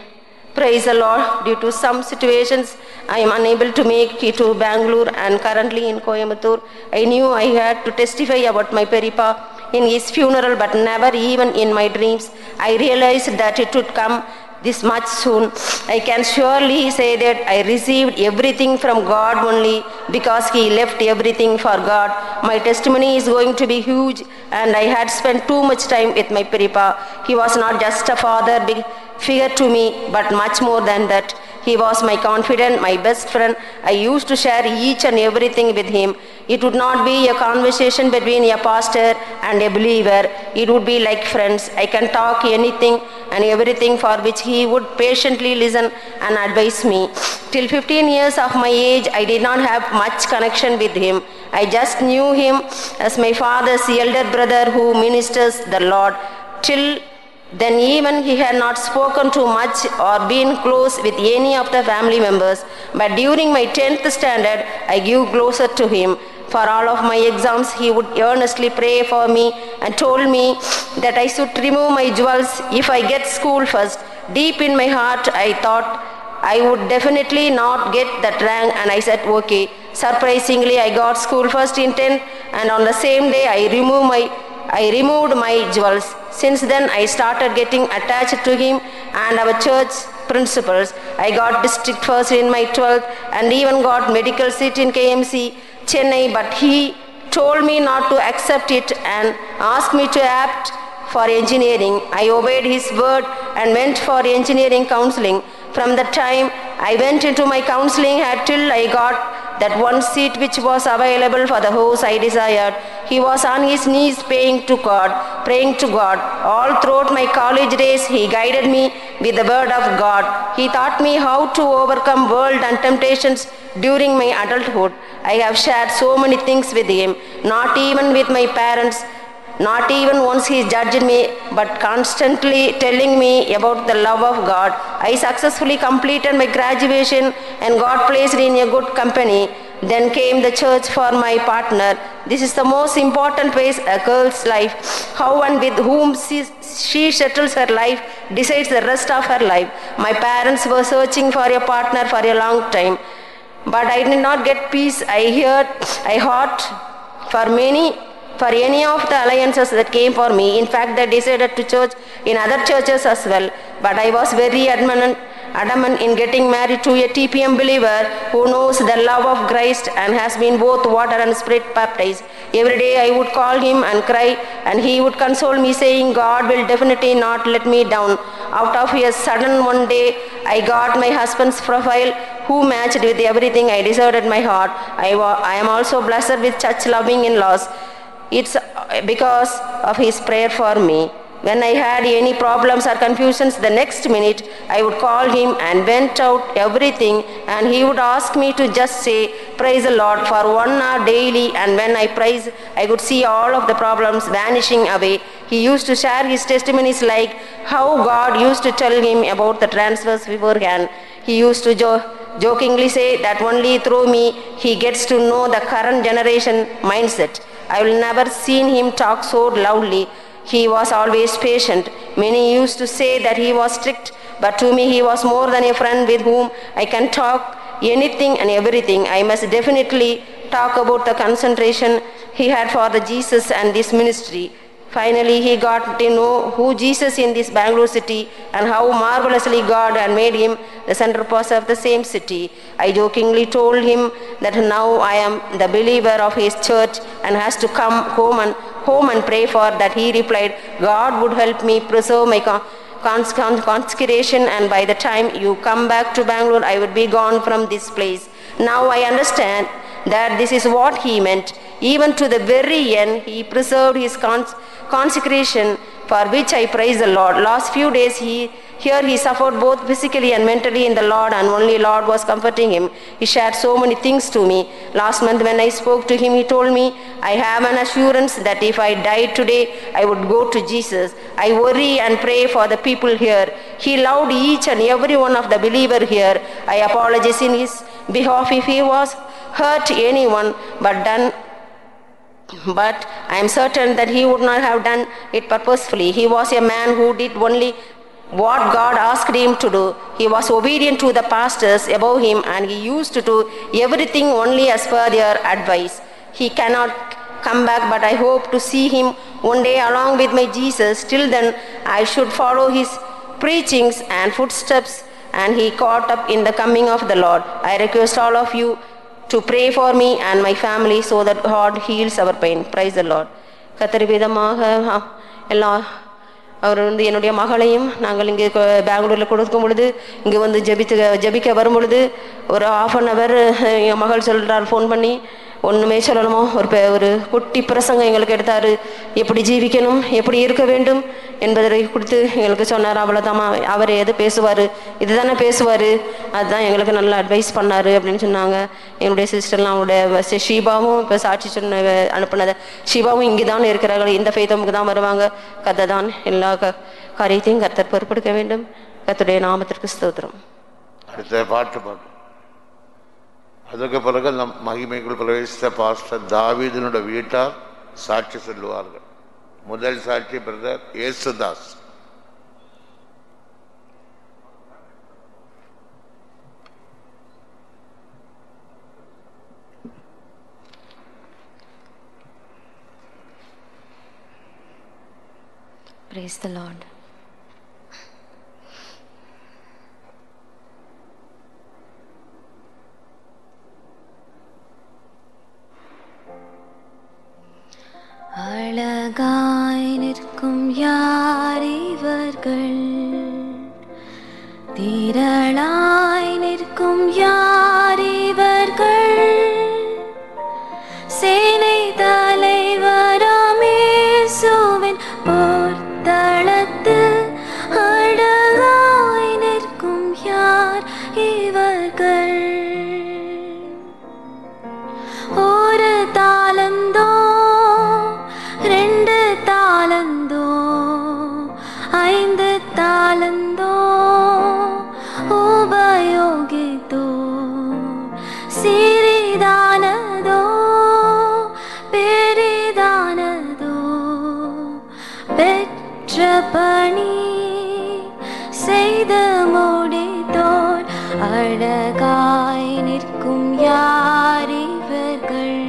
Praise the Lord. Due to some situations, I am unable to make it to Bangalore and currently in Coimbatore. I knew I had to testify about my Peripa in his funeral, but never even in my dreams I realized that it would come this much soon. I can surely say that I received everything from God only because He left everything for God. My testimony is going to be huge, and I had spent too much time with my Peripa. He was not just a father, big figure to me, but much more than that. He was my confidant, my best friend. I used to share each and everything with him. It would not be a conversation between a pastor and a believer. It would be like friends. I can talk anything and everything for which he would patiently listen and advise me. Till 15 years of my age, I did not have much connection with him. I just knew him as my father's elder brother who ministers the Lord. Till then even he had not spoken too much or been close with any of the family members. But during my 10th standard, I grew closer to him. For all of my exams, he would earnestly pray for me and told me that I should remove my jewels if I get school first. Deep in my heart, I thought I would definitely not get that rank, and I said okay. Surprisingly, I got school first in 10th, and on the same day I removed my jewels. Since then, I started getting attached to him and our church principals. I got district first in my 12th and even got medical seat in KMC, Chennai, but he told me not to accept it and asked me to opt for engineering. I obeyed his word and went for engineering counseling. From the time I went into my counseling till I got that one seat which was available for the house I desired, he was on his knees praying to God. All throughout my college days, he guided me with the word of God. He taught me how to overcome world and temptations during my adulthood. I have shared so many things with him, not even with my parents. Not even once he judged me, but constantly telling me about the love of God. I successfully completed my graduation and got placed in a good company. Then came the church for my partner. This is the most important phase a girl's life. How and with whom she settles her life decides the rest of her life. My parents were searching for a partner for a long time, but I did not get peace. I heard for any of the alliances that came for me. In fact, they decided to church in other churches as well. But I was very adamant in getting married to a TPM believer who knows the love of Christ and has been both water and spirit baptized. Every day I would call him and cry, and he would console me saying, God will definitely not let me down. Out of a sudden one day, I got my husband's profile who matched with everything I desired at my heart. I am also blessed with church-loving in-laws. It's because of his prayer for me. When I had any problems or confusions, the next minute I would call him and vent out everything, and he would ask me to just say, praise the Lord for 1 hour daily, and when I praise, I could see all of the problems vanishing away. He used to share his testimonies like how God used to tell him about the transfers beforehand. He used to jokingly say that only through me he gets to know the current generation mindset. I will never seen him talk so loudly. He was always patient. Many used to say that he was strict, but to me he was more than a friend with whom I can talk anything and everything. I must definitely talk about the concentration he had for the Jesus and this ministry. Finally, he got to know who Jesus in this Bangalore city and how marvelously God had made him the centerpiece of the same city. I jokingly told him that now I am the believer of his church and has to come home and pray for that. He replied, God would help me preserve my consecration, and by the time you come back to Bangalore, I would be gone from this place. Now I understand that this is what he meant. Even to the very end, he preserved his consecration, for which I praise the Lord. Last few days he suffered both physically and mentally in the Lord, and only Lord was comforting him. He shared so many things to me. Last month when I spoke to him, he told me, I have an assurance that if I died today, I would go to Jesus. I worry and pray for the people here. He loved each and every one of the believer here. I apologize in his behalf if he was hurt anyone, but I am certain that he would not have done it purposefully. He was a man who did only what God asked him to do. He was obedient to the pastors above him, and he used to do everything only as per their advice. He cannot come back, but I hope to see him one day along with my Jesus. Till then, I should follow his preachings and footsteps, and he caught up in the coming of the Lord. I request all of you to pray for me and my family so that God heals our pain. Praise the Lord. கர்த்தர் விதமாக எல்லாம் அவர் என்னுடைய மகளையும் நாங்கள் இங்கே பெங்களூரில் கொடுக்கும் பொழுது இங்கே வந்து ஜெபிக்க வரும் பொழுது ஒரு ½ என் மகள் சொல்கிறார் ஃபோன் பண்ணி, ஒன்றுமே சொல்லணுமோ ஒரு குட்டி பிரசங்கம் எங்களுக்கு எடுத்தார். எப்படி ஜீவிக்கணும், எப்படி இருக்க வேண்டும் என்பதை கொடுத்து எங்களுக்கு சொன்னார். அவ்வளோதாம்மா, அவர் எது பேசுவார், இதுதானே பேசுவார், அதுதான் எங்களுக்கு நல்லா அட்வைஸ் பண்ணார் அப்படின்னு சொன்னாங்க. என்னுடைய சிஸ்டர்லாம் அவங்களுடைய ஷீபாவும் இப்போ சாட்சி சொன்ன அனுப்புனதை, ஷீபாவும் இங்கே தான் இருக்கிறார்கள், இந்த ஃபெய்தமுக்கு தான் வருவாங்க. கதை தான் எல்லா காரியத்தையும் கர்த்தர் பொறுப்பெடுக்க வேண்டும். கர்த்தருடைய நாமத்திற்கு ஸ்தோத்திரம். அடுத்த பாட்டு அதுக்கு பிறகு நம் மகிமைக்குள் பிரவேசித்த பாஸ்டர் தாவீதினுடைய வீட்டார் சாட்சி சொல்லுவார்கள். முதல் சாட்சி brother Yesudas. Praise the Lord. அழகாய் நிற்கும் யார் இவர்கள், திரளாய் நிற்கும் யார் இவர்கள், சேனை தலைவராம் இயேசுவின் பொற்தளத்தில் அழகாய் நிற்கும் யார் இவர்கள். ஒரு தாளந்தோ 2 தாளந்தோ 5 தாளந்தோ உபயோகித்தோ, சிறிதானதோ பெரிதானதோ பெற்ற பணி செய்து முடித்தோர், அழகாய் நிற்கும் யார் இவர்கள்,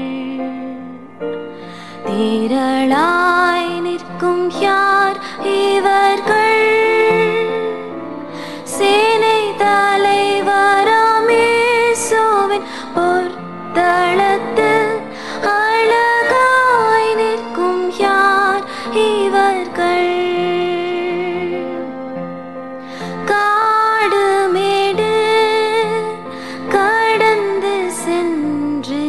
திரளாய் நிற்கும் யார் இவர்கள், சேனை தலைவராம் இயேசுவின் பொற்தளத்தில் அழகாய் நிற்கும் யார் இவர்கள். காடு மேடு கடந்து சென்று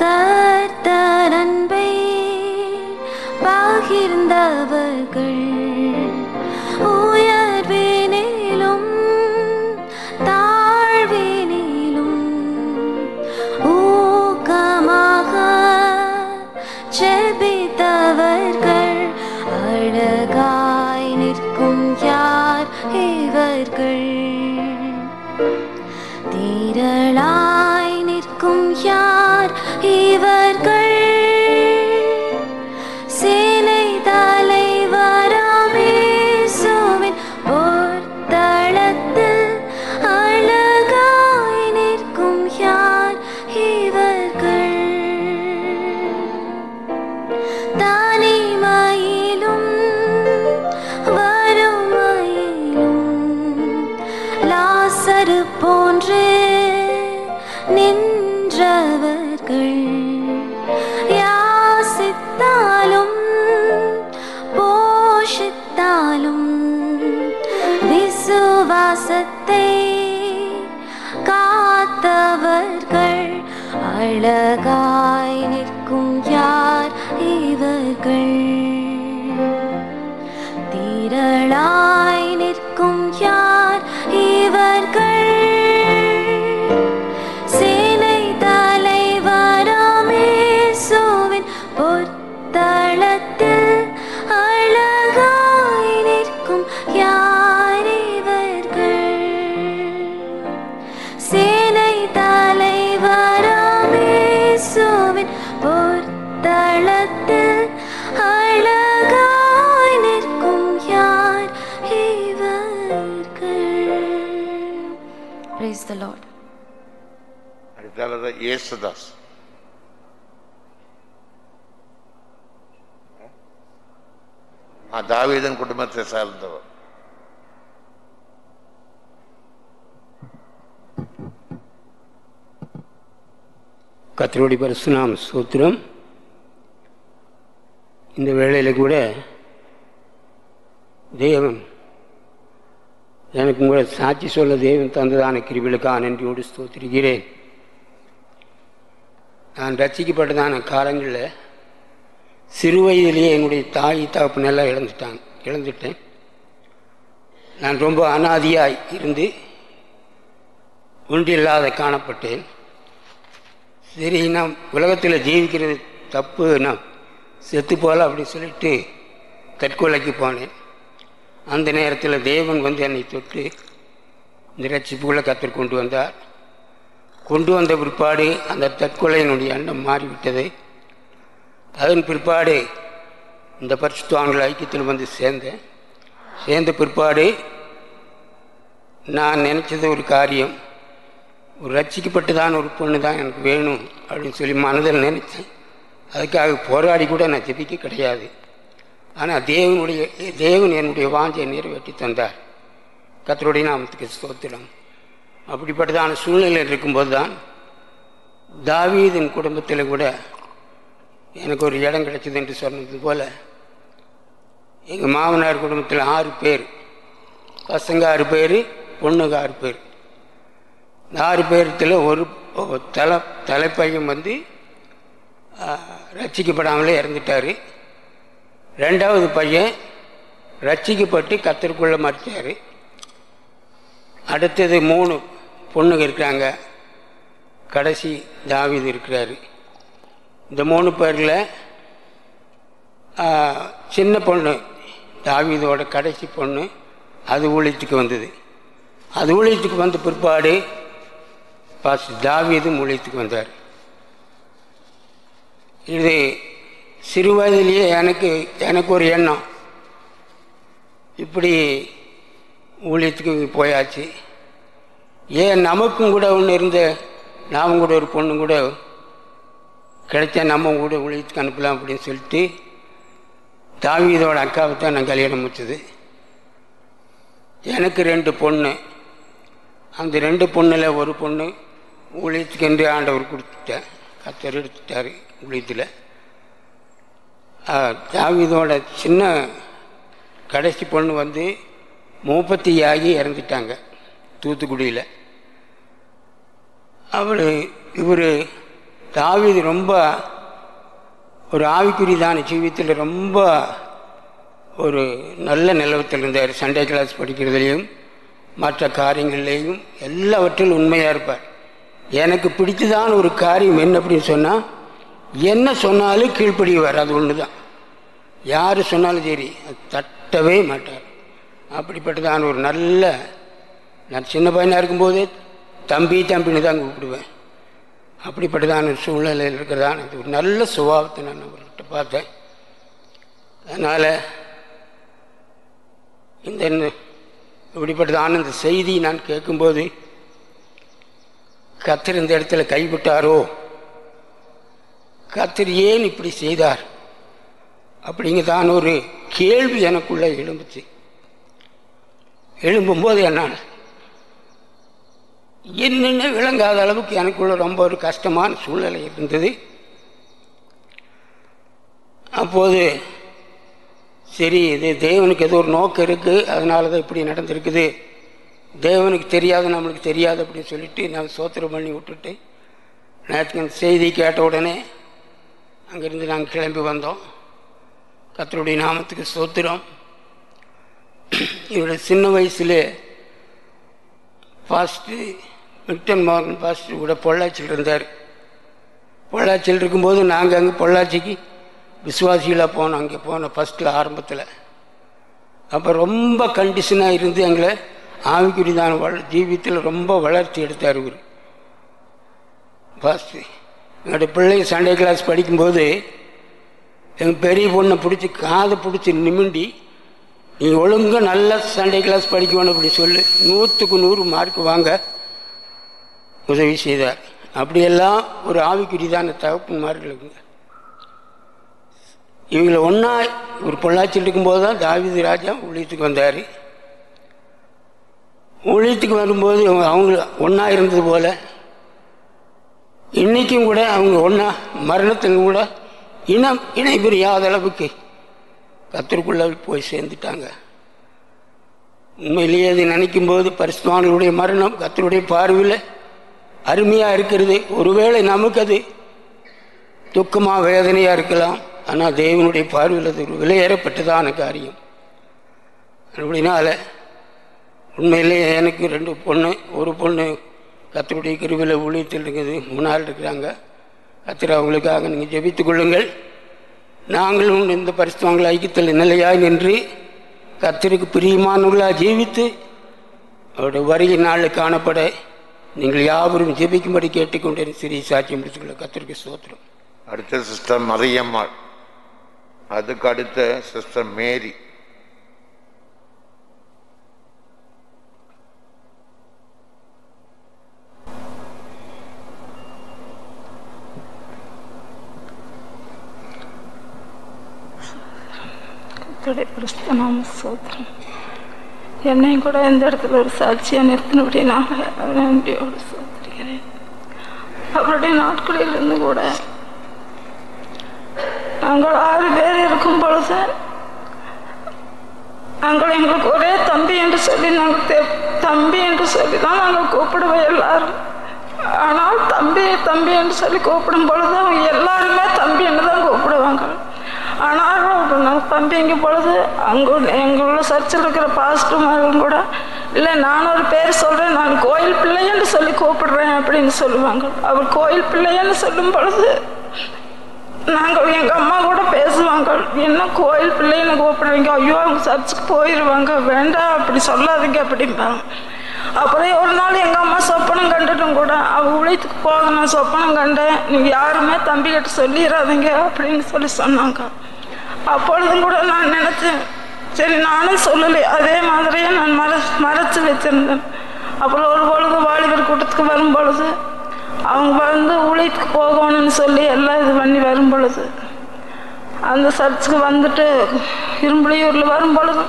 கர்த்தர் அன்பை பகிர்ந்தவர்கள், உயர்வினிலும் தாழ்வினிலும் ஊக்கமாக ஜெபித்தவர்கள், அழகாய் நிற்கும் யார் இவர்கள், திரளாய் நிற்கும் யார் இவர்கள், சேனை தலைவராம் இயேசுவின் பொற்தளத்தில் அழகாய் நிற்கும் யார் இவர்கள். தனிமையிலும் வறுமையிலும் லாசரு போன்று நின்றவர்கள், யாசித்தாலும் போஷித்தாலும் விசுவாசத்தை காத்தவர்கள், அழகாய் நிற்கும் யார் இவர்கள், திரளாய் நிற்கும் யார் இவர்கள், சேனை தலைவராம் இயேசுவின் பொற்தளத்தில் அழகாய் நிற்கும் யார் இவர்கள், சேனை தலைவராம் இயேசுவின் பொற்தளத்தில் அழகாய் நிற்கும் யார் the Lord. அடுத்தால இயேசுதாஸ். தாவீதின் குடும்பத்தை சார்ந்தவர். கர்த்தருடைய பரிசுநாம ஸ்தோத்திரம். இந்த வேளையில் கூட தேவன் எனக்கு கூட சாட்சி சொல்ல தேவன் தந்ததான கிருபைகளுக்காக நன்றியோடு ஸ்தோத்திரிக்கிறேன். நான் ரட்சிக்கப்பட்டதான காலங்களில் சிறு வயதிலேயே என்னுடைய தாய் தகப்பனெல்லாம் இழந்துட்டேன். நான் ரொம்ப அனாதியாய் இருந்து ஒன்றில்லாத காணப்பட்டேன். சரி, நான் உலகத்தில் ஜீவிக்கிறது தப்பு, நான் செத்து போகல அப்படி சொல்லிட்டு தற்கொலைக்கு போனேன். அந்த நேரத்தில் தேவன் வந்து என்னை தொட்டு இந்த ரட்சிப்புகளை கத்தர் கொண்டு வந்தார். கொண்டு வந்த பிற்பாடு அந்த தற்கொலையினுடைய எண்ணம் மாறிவிட்டது. அதன் பிற்பாடு இந்த பரிசுத்தவான்கள் ஐக்கியத்தில் வந்து சேர்ந்த பிற்பாடு நான் நினச்சது ஒரு காரியம், ஒரு ரட்சிக்கப்பட்டுதான் ஒரு பொண்ணு தான் எனக்கு வேணும் அப்படின்னு சொல்லி மனதில் நினச்சேன். அதுக்காக போராடி கூட நான் ஜெபிக்க கிடையாது. ஆனால் தேவன் என்னுடைய வாஞ்சை நிறைவேற்றி தந்தார். கர்த்தருடைய நாமத்துக்கு ஸ்தோத்திரம். அப்படிப்பட்டதான சூழ்நிலையில் இருக்கும்போது தான் தாவீதின் குடும்பத்தில் கூட எனக்கு ஒரு இடம் கிடைச்சது என்று சொன்னது போல் எங்கள் மாமனார் குடும்பத்தில் 6 பேர், பசங்க 6 பேர், பொண்ணுங்க 6 பேர். 6 பேரத்தில் ஒரு தலைப்பையன் வந்து ரட்சிக்கப்படாமலே இறந்துட்டார். 2வது பையன் ரட்சிக்கப்பட்டு கர்த்தருக்குள்ளே மறிச்சார். அடுத்தது 3 பொண்ணுங்க இருக்கிறாங்க. கடைசி தாவீது இருக்கிறாரு. இந்த 3 பேரில் சின்ன பொண்ணு தாவீதோட கடைசி பொண்ணு அது ஊழியத்துக்கு வந்தது. அது ஊழியத்துக்கு வந்த பிற்பாடு தாவீதும் ஊழியத்துக்கு வந்தார். இது சிறு வயதிலேயே எனக்கு ஒரு எண்ணம், இப்படி ஊழியத்துக்கு போயாச்சு, ஏன் நமக்கும் கூட ஒன்று இருந்த நாமும் கூட ஒரு பொண்ணு கூட கிடைச்சா நம்ம கூட ஊழியத்துக்கு அனுப்பலாம் அப்படின்னு சொல்லிட்டு தாவீதோட அக்காவை தான் நான் கல்யாணம் முடிச்சது. எனக்கு 2 பொண்ணு. அந்த 2 பொண்ணில் ஒரு பொண்ணு ஊழியத்துக்கு என்று ஆண்டவர் கொடுத்துட்டேன், கர்த்தர் எடுத்துட்டார் ஊழியத்தில். தாவீதோட சின்ன கடைசி பொண்ணு வந்து 30 ஆகி இறந்துட்டாங்க தூத்துக்குடியில். இவர் தாவீது ரொம்ப ஒரு ஆவிக்குரிதான ஜீவியத்தில் ரொம்ப ஒரு நல்ல நிலவத்தில் இருந்தார். சண்டே கிளாஸ் படிக்கிறதுலேயும் மற்ற காரியங்கள்லேயும் எல்லாவற்றிலும் உண்மையாக இருப்பார். எனக்கு பிடித்ததான ஒரு காரியம் என்ன அப்படின்னு சொன்னால், என்ன சொன்னாலும் கீழ்ப்படிவார். அது ஒன்று தான், யார் சொன்னாலும் சரி அது தட்டவே மாட்டார். அப்படிப்பட்டதான ஒரு நல்ல, நான் சின்ன பையனாக இருக்கும்போதே தம்பின்னு தான் கூப்பிடுவேன். அப்படிப்பட்டதான ஒரு சூழ்நிலையில் இருக்கிறதான ஒரு நல்ல சுபாவத்தை நான் அவர்கிட்ட பார்த்தேன். அதனால் இப்படிப்பட்டதான இந்த செய்தி நான் கேட்கும்போது, கர்த்தர் இந்த இடத்துல கைவிட்டாரோ, கர்த்தர் ஏன் இப்படி செய்தார் அப்படிங்கிறதான ஒரு கேள்வி எனக்குள்ளே எழும்புச்சு. எழும்பும்போது என்னென்ன விளங்காத அளவுக்கு எனக்குள்ள ரொம்ப ஒரு கஷ்டமான சூழ்நிலை இருந்தது. அப்போது சரி, இது தேவனுக்கு ஏதோ ஒரு நோக்கம் இருக்குது, அதனால தான் இப்படி நடந்திருக்குது, தேவனுக்கு தெரியாது நம்மளுக்கு தெரியாது அப்படின்னு சொல்லிட்டு நான் சோத்திரம் பண்ணி விட்டுட்டு, நேற்றுக்கு அந்த செய்தி கேட்ட உடனே அங்கேருந்து நாங்கள் கிளம்பி வந்தோம். கர்த்தருடைய நாமத்துக்கு ஸ்தோத்திரம். இவருடைய சின்ன வயசுல ஃபாஸ்ட்டு விக்டன் மார்கன் ஃபாஸ்ட்டு கூட பொள்ளாச்சியில் இருந்தார். பொள்ளாச்சியில் இருக்கும்போது நாங்கள் அங்கே பொள்ளாச்சிக்கு விசுவாசிகளாக போனோம். அங்கே போனோம் ஃபஸ்ட்டில் ஆரம்பத்தில். அப்போ ரொம்ப கண்டிஷனாக இருந்து எங்களை ஆவிக்குரிதான ஜீவியத்தில் ரொம்ப வளர்ச்சி எடுத்தார் இவர். ஃபஸ்ட்டு என்னுடைய பிள்ளைங்க சண்டே கிளாஸ் படிக்கும்போது எங்கள் பெரிய பொண்ணை பிடிச்சி காதை பிடிச்சி நிமிண்டி, நீ ஒழுங்காக நல்லா சண்டே கிளாஸ் படிக்கணும் அப்படி சொல்லு, 100க்கு 100 மார்க் வாங்க, உதவி செய்தார். அப்படியெல்லாம் ஒரு ஆவிக்குரிதான தகப்பன்மார்களுக்கு இவங்களை ஒன்றா ஒரு பொள்ளாச்சியில் இருக்கும்போது தான் தாவீது ராஜா ஊழியத்துக்கு வந்தார். ஊழியத்துக்கு வரும்போது அவங்க ஒன்றா இருந்தது போல் இன்றைக்கும் கூட அவங்க ஒன்றா மரணத்தில் கூட இணை புரியாத அளவுக்கு கர்த்தருக்குள்ளே போய் சேர்ந்துட்டாங்க. உண்மையிலேயே அதை நினைக்கும்போது பரிசுத்தவான்களுடைய மரணம் கர்த்தருடைய பார்வையில் அருமையாக இருக்கிறது. ஒருவேளை நமக்கு அது துக்கமாக வேதனையாக இருக்கலாம், ஆனால் தேவனுடைய பார்வையில் அது ஒரு விலையேறப்பட்டதான காரியம். அப்படினால உண்மையிலேயே எனக்கு 2 பொண்ணு, ஒரு பொண்ணு கர்த்தருடைய கிருபையில் ஊழியத்தில் இருக்குது, 3 ஆள் இருக்கிறாங்க. கர்த்தர் அவங்களுக்காக நீங்கள் ஜெபித்துக் கொள்ளுங்கள். நாங்களும் இந்த பரிசுத்தவான்கள் ஐக்கியத்தில் நிலையாய் நின்று கர்த்தருக்கு பிரியமானவர்களாக ஜீவித்து அவருடைய வருகை நாளில் காணப்பட நீங்கள் யாவரும் ஜெபிக்கும்படி கேட்டுக்கொண்டே சிறிய சாட்சியம் முடிச்சுக்கொள்ள கர்த்தருக்கு ஸ்தோத்திரம். அடுத்த சிஸ்டர் மரியம்மாள், அதுக்கு அடுத்த சிஸ்டர் மேரி. என்னையும் கூட எந்த இடத்துல ஒரு சாட்சியாக நிறுத்தினபடி நான் நன்றியோடு சோதரிக்கிறேன். அவருடைய நாட்களில் இருந்து கூட நாங்கள் 6 பேர் இருக்கும் பொழுது நாங்கள் எங்களுக்கு ஒரே தம்பி என்று சொல்லி தம்பி என்று சொல்லி தான் நாங்கள் கூப்பிடுவோம் எல்லாரும். ஆனால் தம்பி தம்பி என்று சொல்லி கூப்பிடும் பொழுது அவங்க எல்லாருமே தம்பி என்று தான் கூப்பிடுவாங்க. ஆனால் நாங்கள் தம்பிங்கும் பொழுது அங்கே எங்களோட சர்ச்சில் இருக்கிற பாஸ்டர்மார்களும் கூட இல்லை நான் ஒரு பேர் சொல்கிறேன், நான் கோயில் பிள்ளைன்னு சொல்லி கூப்பிடுறேன் அப்படின்னு சொல்லுவாங்க. அவர் கோயில் பிள்ளைன்னு சொல்லும் பொழுது நாங்கள் எங்கள் அம்மா கூட பேசுவாங்க, என்ன கோயில் பிள்ளைன்னு கூப்பிடுறீங்க, ஐயோ அவங்க சர்ச்சுக்கு போயிடுவாங்க, வேண்டாம் அப்படி சொல்லாதீங்க அப்படிம்பாங்க. அப்புறம் ஒரு நாள் எங்கள் அம்மா சொப்பனம் கண்டுட்டும் கூட அவள் உழைத்துக்கு போக நான் சொப்பனம் கண்டேன், நீங்கள் யாருமே தம்பிக்கிட்ட சொல்லிடாதீங்க அப்படின்னு சொல்லி சொன்னாங்க. அப்பொழுதும் கூட நான் நினச்சேன், சரி நானும் சொல்லலை, அதே மாதிரியே நான் மறைச்சி வச்சுருந்தேன். அப்புறம் ஒரு பொழுது வாலிபர் கூட்டத்துக்கு வரும் பொழுது அவங்க வந்து உழைத்துக்கு போகணும்னு சொல்லி எல்லாம் இது பண்ணி வரும் பொழுது அந்த சர்ச்சுக்கு வந்துட்டு இரும்புலியூரில் வரும் பொழுது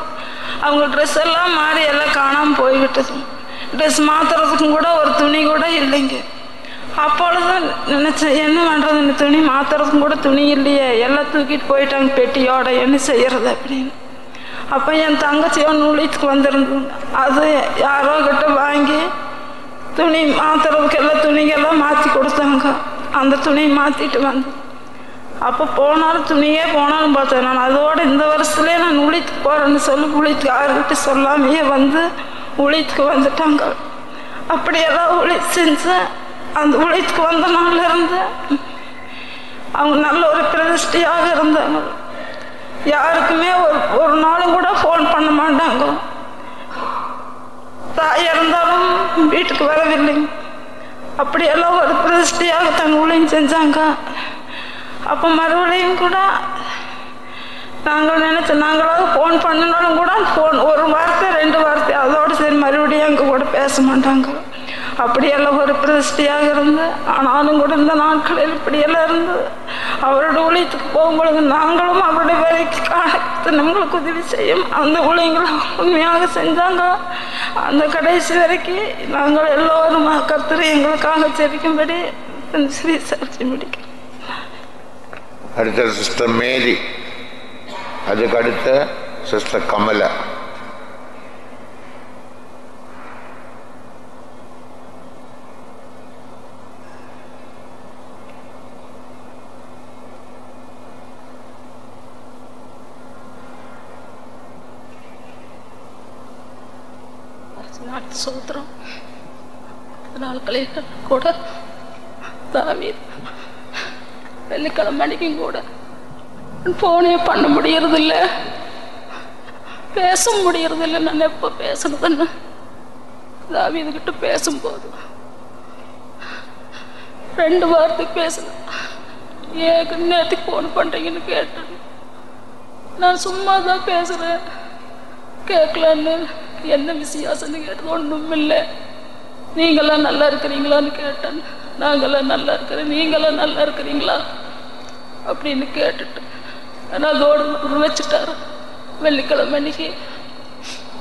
அவங்க ட்ரெஸ் எல்லாம் மாறி எல்லாம் காணாமல் போய்விட்டது. ட்ரெஸ் மாற்றுறதுக்கும் கூட ஒரு துணி கூட இல்லைங்க. அப்பொழுது நினச்சேன், என்ன பண்ணுறது, இந்த துணி மாற்றுறதுக்கும் கூட துணி இல்லையே, எல்லாம் தூக்கிட்டு போயிட்டாங்க பெட்டியோட, என்ன செய்கிறது அப்படின்னு. அப்போ என் தங்கச்சி ஒன்று உழைத்துக்கு வந்திருந்தது, அது யாரோ கிட்ட வாங்கி துணி மாற்றுறதுக்கு எல்லாம் துணிகள்லாம் மாற்றி கொடுத்தாங்க. அந்த துணியை மாற்றிட்டு வந்து அப்போ போனாலும் துணியே போனாலும் பார்த்தேன் நான். அதோடு இந்த வருஷத்துலேயே நான் உழைத்துக்கு போகிறேன்னு சொல்லி உழைத்துக்கு யாருக்கிட்ட சொல்லாமையே வந்து உழைத்துக்கு வந்துட்டாங்க. அப்படியெல்லாம் உழை செஞ்சேன். அந்த உழைத்துக்கு வந்த நாள்லேருந்து அவங்க நல்ல ஒரு பிரதிஷ்டையாக இருந்தாங்க. யாருக்குமே ஒரு நாளும் கூட ஃபோன் பண்ண மாட்டாங்க. தாய் இருந்தாலும் வீட்டுக்கு வரவில்லைங்க. அப்படியெல்லாம் ஒரு பிரதிஷ்டையாக தன் ஊழியம் செஞ்சாங்க. அப்போ மறுபடியும் கூட நாங்கள் நினச்சோம், நாங்களாவது ஃபோன் பண்ணினாலும் கூட ஃபோன் ஒரு வார்த்தை 2 வார்த்தை அதோடு சரி மறுபடியும் அங்கே கூட பேச மாட்டாங்க. அப்படியெல்லாம் ஒரு பிரதிஷ்டையாக இருந்து, ஆனாலும் கூட இந்த நாட்களில் இப்படியெல்லாம் இருந்து அவரோட ஊழியத்துக்கு போகும்பொழுது நாங்களும் அவருடைய வேலைக்கு காணத்து நம்மளுக்கு உதவி செய்யும் அந்த ஊழியங்களை உண்மையாக செஞ்சாங்க. அந்த கடைசி வரைக்கும் நாங்கள் எல்லோரும் கர்த்தரை எங்களுக்காக ஜெபிக்கும்படி ஸ்ரீ சாட்சி முடிக்கிறோம். அடுத்த சிஸ்டர் மேரி, அதுக்கு அடுத்த சிஸ்டர் கமலா. சோத்திரம் நாட்களில் கூட தாவீது வெள்ளிக்கிழமை அன்னைக்கும் கூட ஃபோனே பண்ண முடியறதில்ல, பேச முடியறதில்லை. நான் எப்போ பேசணுதுன்னு தாவீதுகிட்ட பேசும்போது 2 வாரத்துக்கு பேசுனேன். ஏன் நேற்றுக்கு ஃபோன் பண்ணுறீங்கன்னு கேட்டேன். நான் சும்மா தான் பேசுகிறேன், கேட்கலான்னு என்ன வித்தியாசம்னு கேட்டது ஒன்றும் இல்லை, நீங்களாம் நல்லா இருக்கிறீங்களான்னு கேட்டேன். நாங்களாம் நல்லா இருக்கிறேன், நீங்களாம் நல்லா இருக்கிறீங்களா அப்படின்னு கேட்டுட்டு நான் அதோடு வச்சுட்டாரு. வெள்ளிக்கிழமை அன்னைக்கு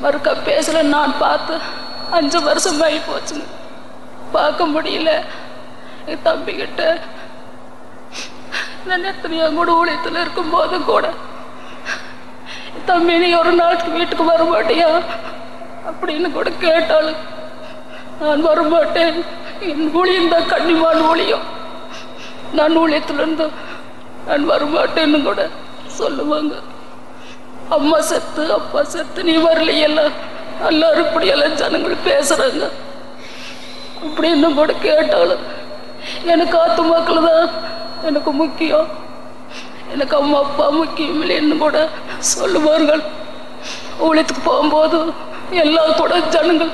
மறுக்கா பேசல. நான் பார்த்து 5 வருஷம் ஆகி போச்சுங்க. பார்க்க முடியல. என் தம்பிக்கிட்ட நான் எத்தனையோ கூட ஊழியத்தில் இருக்கும்போதும் கூட, தம்பி நீ ஒரு நாளைக்கு வீட்டுக்கு வர மாட்டியா அப்படின்னு கூட கேட்டாலும் நான் வரமாட்டேன், என் ஊழியம் தான் கண்ணிமான ஊழியம், நான் ஊழியத்திலிருந்து நான் வரமாட்டேன்னு கூட சொல்லுவாங்க. அம்மா செத்து அப்பா செத்து நீ வரலையெல்லாம் எல்லாரும் இப்படியெல்லாம் ஜனங்கள் பேசுறாங்க அப்படின்னு கூட கேட்டாலும் எனக்கு ஆத்துமாக்கள் தான் எனக்கு முக்கியம், எனக்கு அம்மா அப்பா முக்கியம் இல்லைன்னு கூட சொல்லுவார்கள். ஊழியத்துக்கு போகும்போது எல்லாம் கூட ஜனங்கள்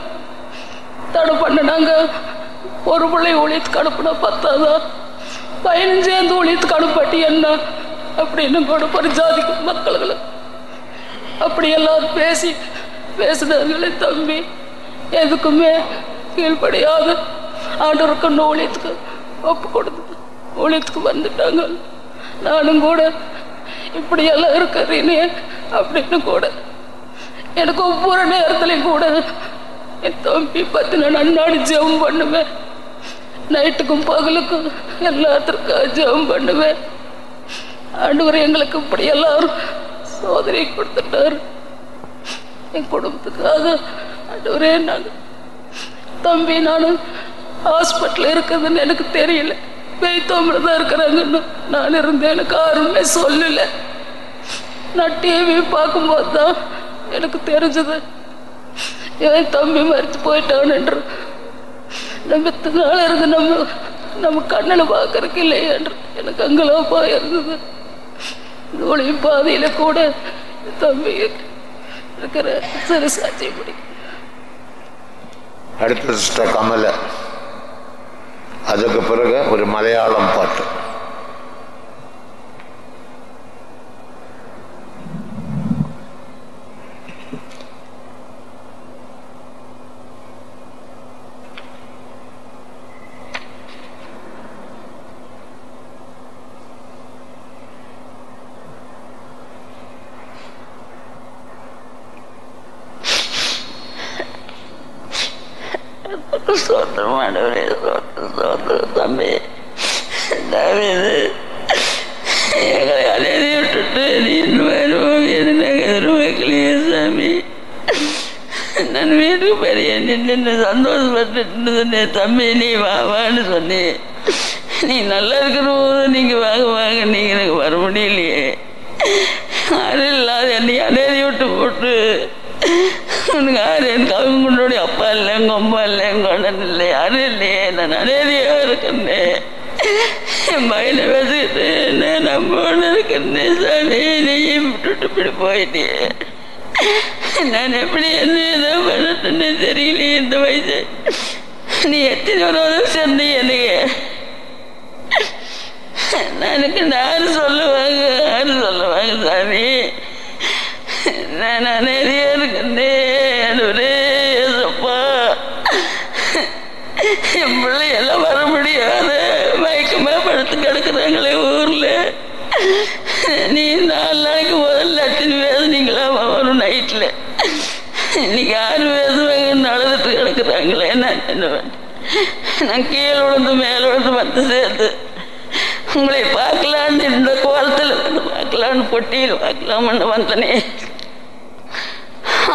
தடை பண்ணினாங்க. ஒரு பிள்ளை ஊழியத்துக்கு அனுப்புனா 10 15 ஊழியத்துக்கு அனுப்பாட்டி என்ன அப்படின்னு கூட பரிஜாதி மக்கள்களை அப்படி எல்லாரும் பேசினாங்களே. தம்பி எதுக்குமே கீழ்படியாது ஆண்டவருக்கு ஊழியத்துக்கு ஒப்பு கொடுத்து ஊழியத்துக்கு வந்துட்டாங்க. நானும் கூட இப்படியெல்லாம் இருக்கிறேனே அப்படின்னு கூட எனக்கு ஒவ்வொரு நேரத்துலையும் கூட என் தம்பி பற்றி நான் அன்னாடி ஜெபம் பண்ணுவேன். நைட்டுக்கும் பகலுக்கும் எல்லாத்திற்காக ஜெபம் பண்ணுவேன். ஆண்டவர் எங்களுக்கு இப்படி எல்லாரும் சோதனை கொடுத்துட்டாரு என் குடும்பத்துக்காக. ஆண்டவரே நான் தம்பி நானும் ஹாஸ்பிட்டலில் இருக்குதுன்னு எனக்கு தெரியல, பெய்தோமில் தான் இருக்கிறாங்கன்னு நான் இருந்தேன். எனக்கு யாருமே சொல்லலை. நான் டிவி பார்க்கும்போது தான் எனக்கு தெரிஞ்சது என் தம்பி மறித்து போயிட்டான் என்று. நம்ம இத்தனை நாள் இருந்து நம்ம கண்ணில் பார்க்கறதுக்கு இல்லையே என்று எனக்கு அங்கெல்லாம் இருந்தது. நூலின் பாதையில கூட தம்பி இருக்கிற சிறு சாட்சியை பிடிக்கும். அடுத்த சிஸ்டர் கமல, அதுக்கு பிறகு ஒரு மலையாளம் பாட்டு. சோத்திரமானவரே, சோத்திரம் தம்பி தாவீது எங்களை அலையை விட்டுட்டு நீ வருவோம் எது நாங்கள் எதிர்பார்க்கலையே சாமி. நான் வீட்டுக்கு பெரிய நின்று சந்தோஷப்பட்டு சொன்னேன், தம்பி நீ வான்னு சொன்னேன். நீ நல்லா இருக்கிற போது நீங்கள் வாங்க நீங்கள் எனக்கு வர முடியலையே. அது இல்லாத என்னை அலையை விட்டு போட்டு உனக்கு யார் எனக்கு அவங்களுடைய அப்பா இல்லை, எங்கள் அம்மா இல்லை, எங்கள் அண்ணன் இல்லை, யாரும் இல்லையே. நான் அநேதியாக இருக்கேன். என் பையனை வச்சுக்கிட்டு நான் நம்ம இருக்கேன் சாமி. நீயும் விட்டுட்டு இப்படி போயிட்டே நான் எப்படி என்ன பண்ணட்டுன்னு தெரியலையே. இந்த வயசு நீ எத்தனை உதவி சேர்ந்து எனக்கு எனக்கு யாரு சொல்லுவாங்க சாமி. நான் நிறைய இருக்கேன் ஒரே சப்பா. என் பிள்ளையெல்லாம் வர முடியாது, மயக்கமா படுத்து கிடக்குறாங்களே ஊர்ல. நீ 4 நாளைக்கு முதல்ல லட்சம் வேதனைங்களா வரும் நைட்ல. இன்னைக்கு 6 வேதனை நடந்துட்டு கிடக்குறாங்களே. நான் நான் கீழே விழுந்து மேலே விழுந்து வந்து சேர்த்து உங்களை பார்க்கலான்னு இந்த கோலத்தில் வந்து பார்க்கலான்னு பொட்டியில் பார்க்கலாம்னு வந்தனே.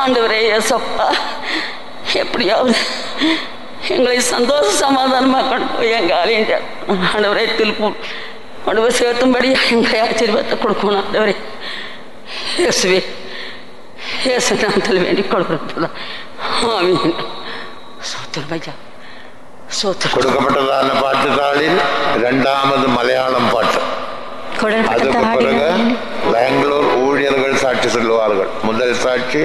ஆண்டவரே ஏசப்பா, எப்படியாவது எங்களை சந்தோஷ சமாதானமாக கொண்டு போய் எங்கள் ஆலயம் ஆண்டவரே திருப்பூர் கொண்டு போய் சேர்த்தும்படி எங்களை ஆச்சரியத்தை கொடுக்கணும். ஆண்டவரே இயேசுவே, இயேசு நாமத்தில் வேண்டிக் கொள்கிறோம். ஆமீன். சோத்திரம் ஐயா, சோத்திரம். கொடுக்கப்பட்டதான பாட்டுகளில் 2வது மலையாளம் பாட்டு. அதுக்கு பிறகு பெங்களூர் ஊழியர்கள் சாட்சி சொல்லுவார்கள். முதல் சாட்சி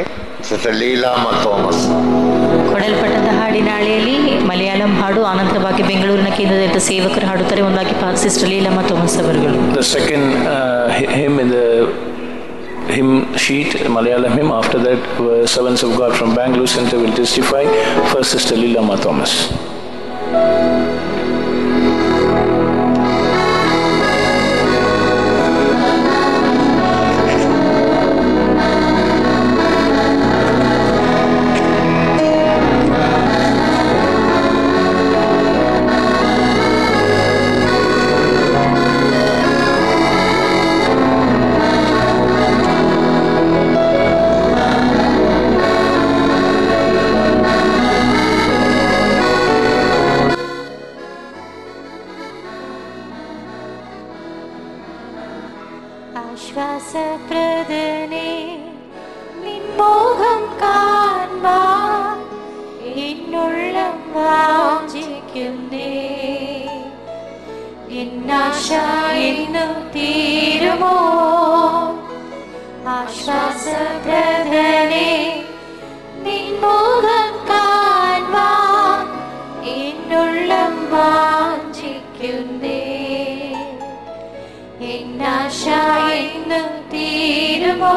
ಸಿಸ್ಟರ್ ಲೀಲಾಮ್ಮ ಥಾಮಸ್. ಕೊಡಲ್ಪಟ್ಟಂತ ಹಾಡಿನ ಹಾಳೆಯಲ್ಲಿ ಮಲಯಾಳಂ ಹಾಡು, ಆನಂತರ ಬಾಕಿ ಬೆಂಗಳೂರಿನ ಕೇಂದ್ರದಲ್ಲಿ ಸೇವಕರು ಹಾಡುತ್ತಾರೆ. ಒಂದಾಗಿ ಸಿಸ್ಟರ್ ಲೀಲಾಮ್ಮ ಥಾಮಸ್ ಅವರುಗಳು. The second hymn in the hymn sheet, Malayalam hymn. After that, servants of God from Bangalore Center will testify. First, Sister Lilama Thomas. ആശ്വാസപ്രദനേ നിൻ മോഹം കാൺമാൻ എന്നുള്ളം വാഞ്ചിക്കുന്നേ. എന്നാശ ഇന്നു തീരുമോ? ആശ്വാസപ്രദനേ നിൻ മോഹം കാൺമാൻ എന്നുള്ളം വാഞ്ചിക്കുന്നേ. എന്നാശ ഇന്നു തീരുമോ?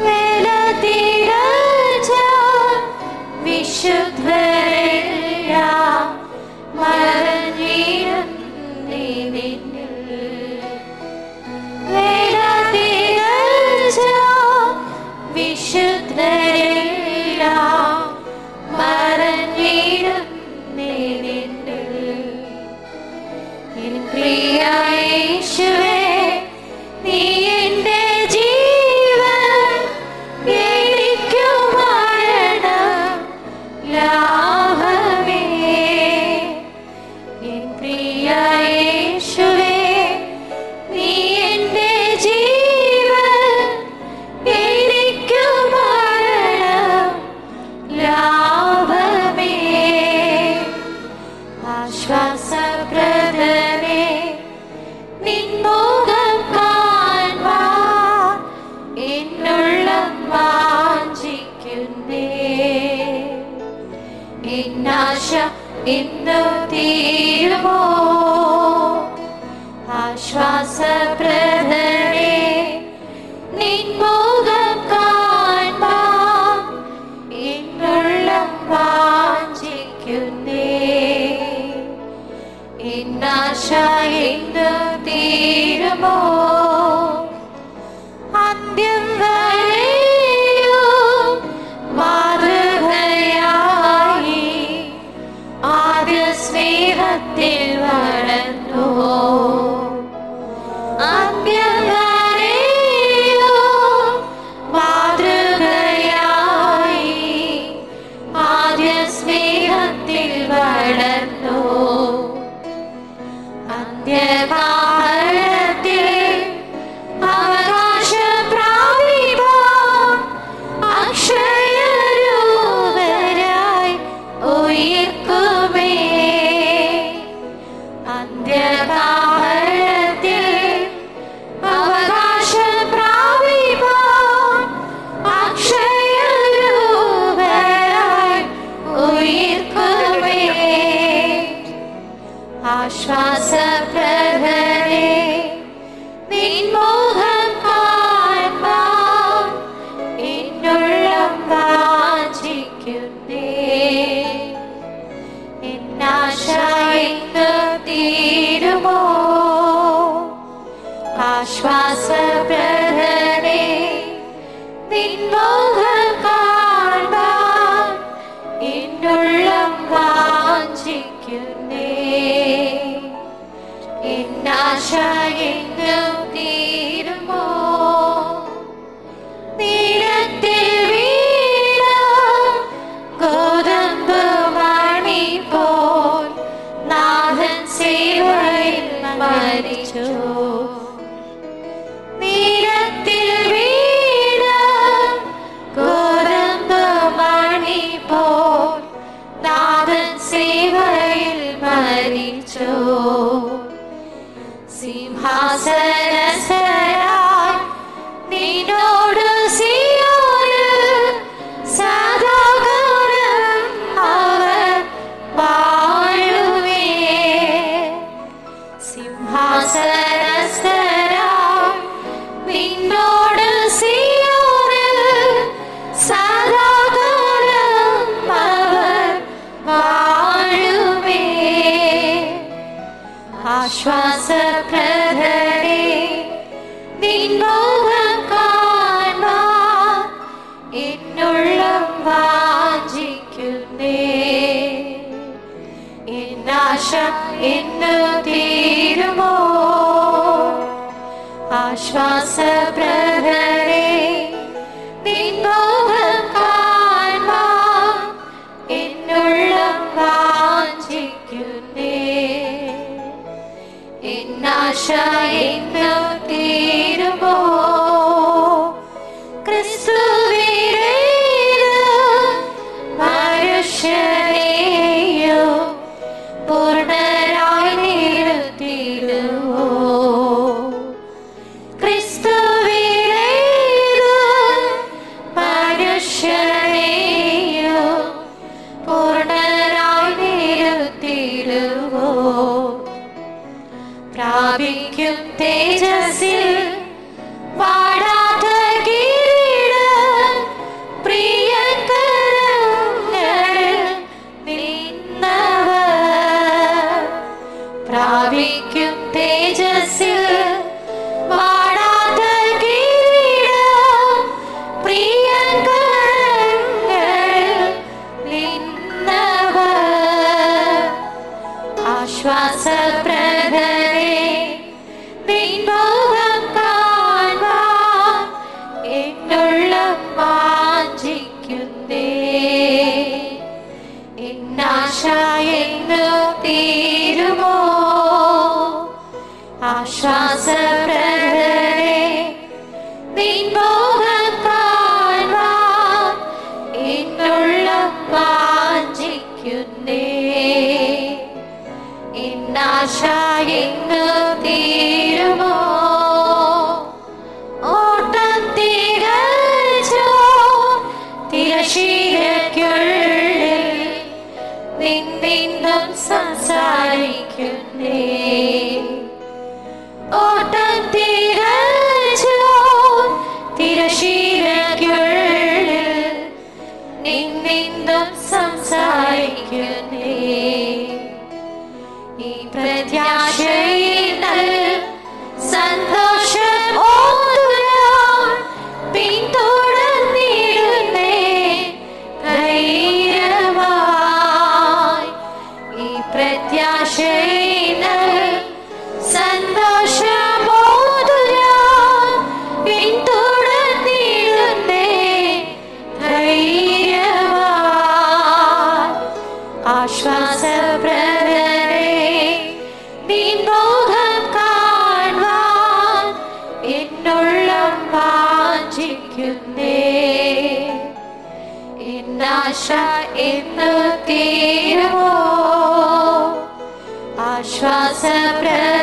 വേല തികച്ച വിശുദ്ധരെല്ലാം മറഞ്ഞിരുന്നേ നിന്നിൽ. വേല തികച്ച വിശുദ്ധരെല്ലാം മറഞ്ഞിരുന്നേ നിന്നിൽ. എൻ പ്രിയ യേശുവേ, നീ എൻ്റെ ജീവൻ, എനിക്കു മരണം ലാഭമേ. എൻ പ്രിയ യേശുവേ, നീ എൻ്റെ ജീവൻ, എനിക്കു മരണം ലാഭമേ. ആശ്വാസപ്രദനേ നിൻ മോഹം കാൺമാൻ എന്നുള്ളം വാഞ്ചിക്കുന്നേ. എന്നാശ ഇന്നു തീരുമോ? ആശ്വാസപ്രദനേ നിൻ മോഹം കാൺമാൻ എന്നുള്ളം വാഞ്ചിക്കുന്നേ. എന്നാശ ഇന്നു തീരുമോ? അന്ത്യം വരെയും മാതൃകയായി ആദ്യ സ്നേഹത്തിൽ വളർന്നു. അന്ത്യം വരെയും മാതൃകയായി ആദ്യ സ്നേഹത്തിൽ വളർന്നു. അന്ത്യകാലത്തിൽ അവകാശം പ്രാപിപ്പാൻ അക്ഷയരൂപരായി ഉയിർക്കുമേ. അന്ത്യകാലത്തിൽ അവകാശം പ്രാപിപ്പാൻ അക്ഷയരൂപരായി ഉയിർക്കുമേ. ആശ്വാസപ്രദനേ നിൻ മോഹം കാൺമാൻ എന്നുള്ളം വാഞ്ചിക്കുന്നേ. എന്നാശ ഇന്നു തീരുമോ? ആശ്വാസപ്രദനേ നിൻ മോഹം കാൺമാൻ എന്നുള്ളം വാഞ്ചിക്കുന്നേ. എന്നാശ ഇന്നു തീരുമോ? നീലത്തിൽ വീണ ഗോതമ്പ് മണി പോൽ നാഥൻ സേവയിൽ മരിച്ചു. നീലത്തിൽ വീണ ഗോതമ്പ് മണി പോൽ നാഥൻ സേവയിൽ മരിച്ചു. സിംഹാസനസ്ഥനായി നിന്നോട് സിയോനിൽ സദാകാലം അവർ വാഴുമേ. സിംഹാസനസ്ഥനായി നിന്നോട് സിയോനിൽ സദാകാലം അവർ വാഴുമേ. ആശ്വാസപ്രദനേ നിൻ മുഖം കാണാൻ എന്നുള്ളം വാഞ്ചിക്കുന്നേ. എന്നാശ എന്നു തീരുമോ ആശ്വാസപ്രദനേ നിൻ മുഖം കാണാൻ എന്നുള്ളം വാഞ്ചിക്കുന്നേ. എന്നാശ എന്നു തീരുമോ ക്രിസ്തുവിലേത് മനുഷ്യനെയോ പൂർണ്ണരായി നിർത്തിയിടുവോ. ക്രിസ്തുവിലേത് മനുഷ്യനെയോ പൂർണ്ണരായി നിർത്തിയിടുവോ. പ്രാപിക്കും തേജസ്സിൽ വാടാത്ത കിരീടം പ്രിയകരങ്ങളിൽ നിന്നവർ. പ്രാപിക്കും തേജസ്സിൽ വാടാത്ത കിരീടം പ്രിയകരങ്ങളിൽ നിന്നവർ. ആശ്വാസപ്രദനേ നിൻ മുഖം കാണാൻ എന്നുള്ളം വാഞ്ചിക്കുന്നേ. എന്നാശ എന്നു തീരുമോ ആശ്വാസപ്രദനേ നിൻ മുഖം കാണാൻ എന്നുള്ളം വാഞ്ചിക്കുന്നേ. എന്നാശ എന്നു തീരുമോ ഓട്ടം തികച്ചോ തിരശീലയ്ക്കുള്ളിൽ നിന്നും സംസാരിക്കുന്നേ. ഓട്ടം തികച്ചോ തിരശീലയ്ക്കുള്ളിൽ നിന്നും സംസാരിക്കുന്നേ. ഈ പ്രത്യാശയിൽ സന്തോഷം ഓതുരാൻ പിന്തുടർന്നിടുന്നേ ധൈര്യമായി. ഈ പ്രത്യാശയിൽ സന്തോഷം ഓതുരാൻ പിന്തുടർന്നിടുന്നേ ധൈര്യമായി. ആശ്വാസപ്രദനേ നിൻ മുഖം കാണാൻ എന്നുള്ളം വാഞ്ചിക്കുന്നേ. എന്നാശ എന്നു തീരുമോ ആശ്വാസപ്രദനേ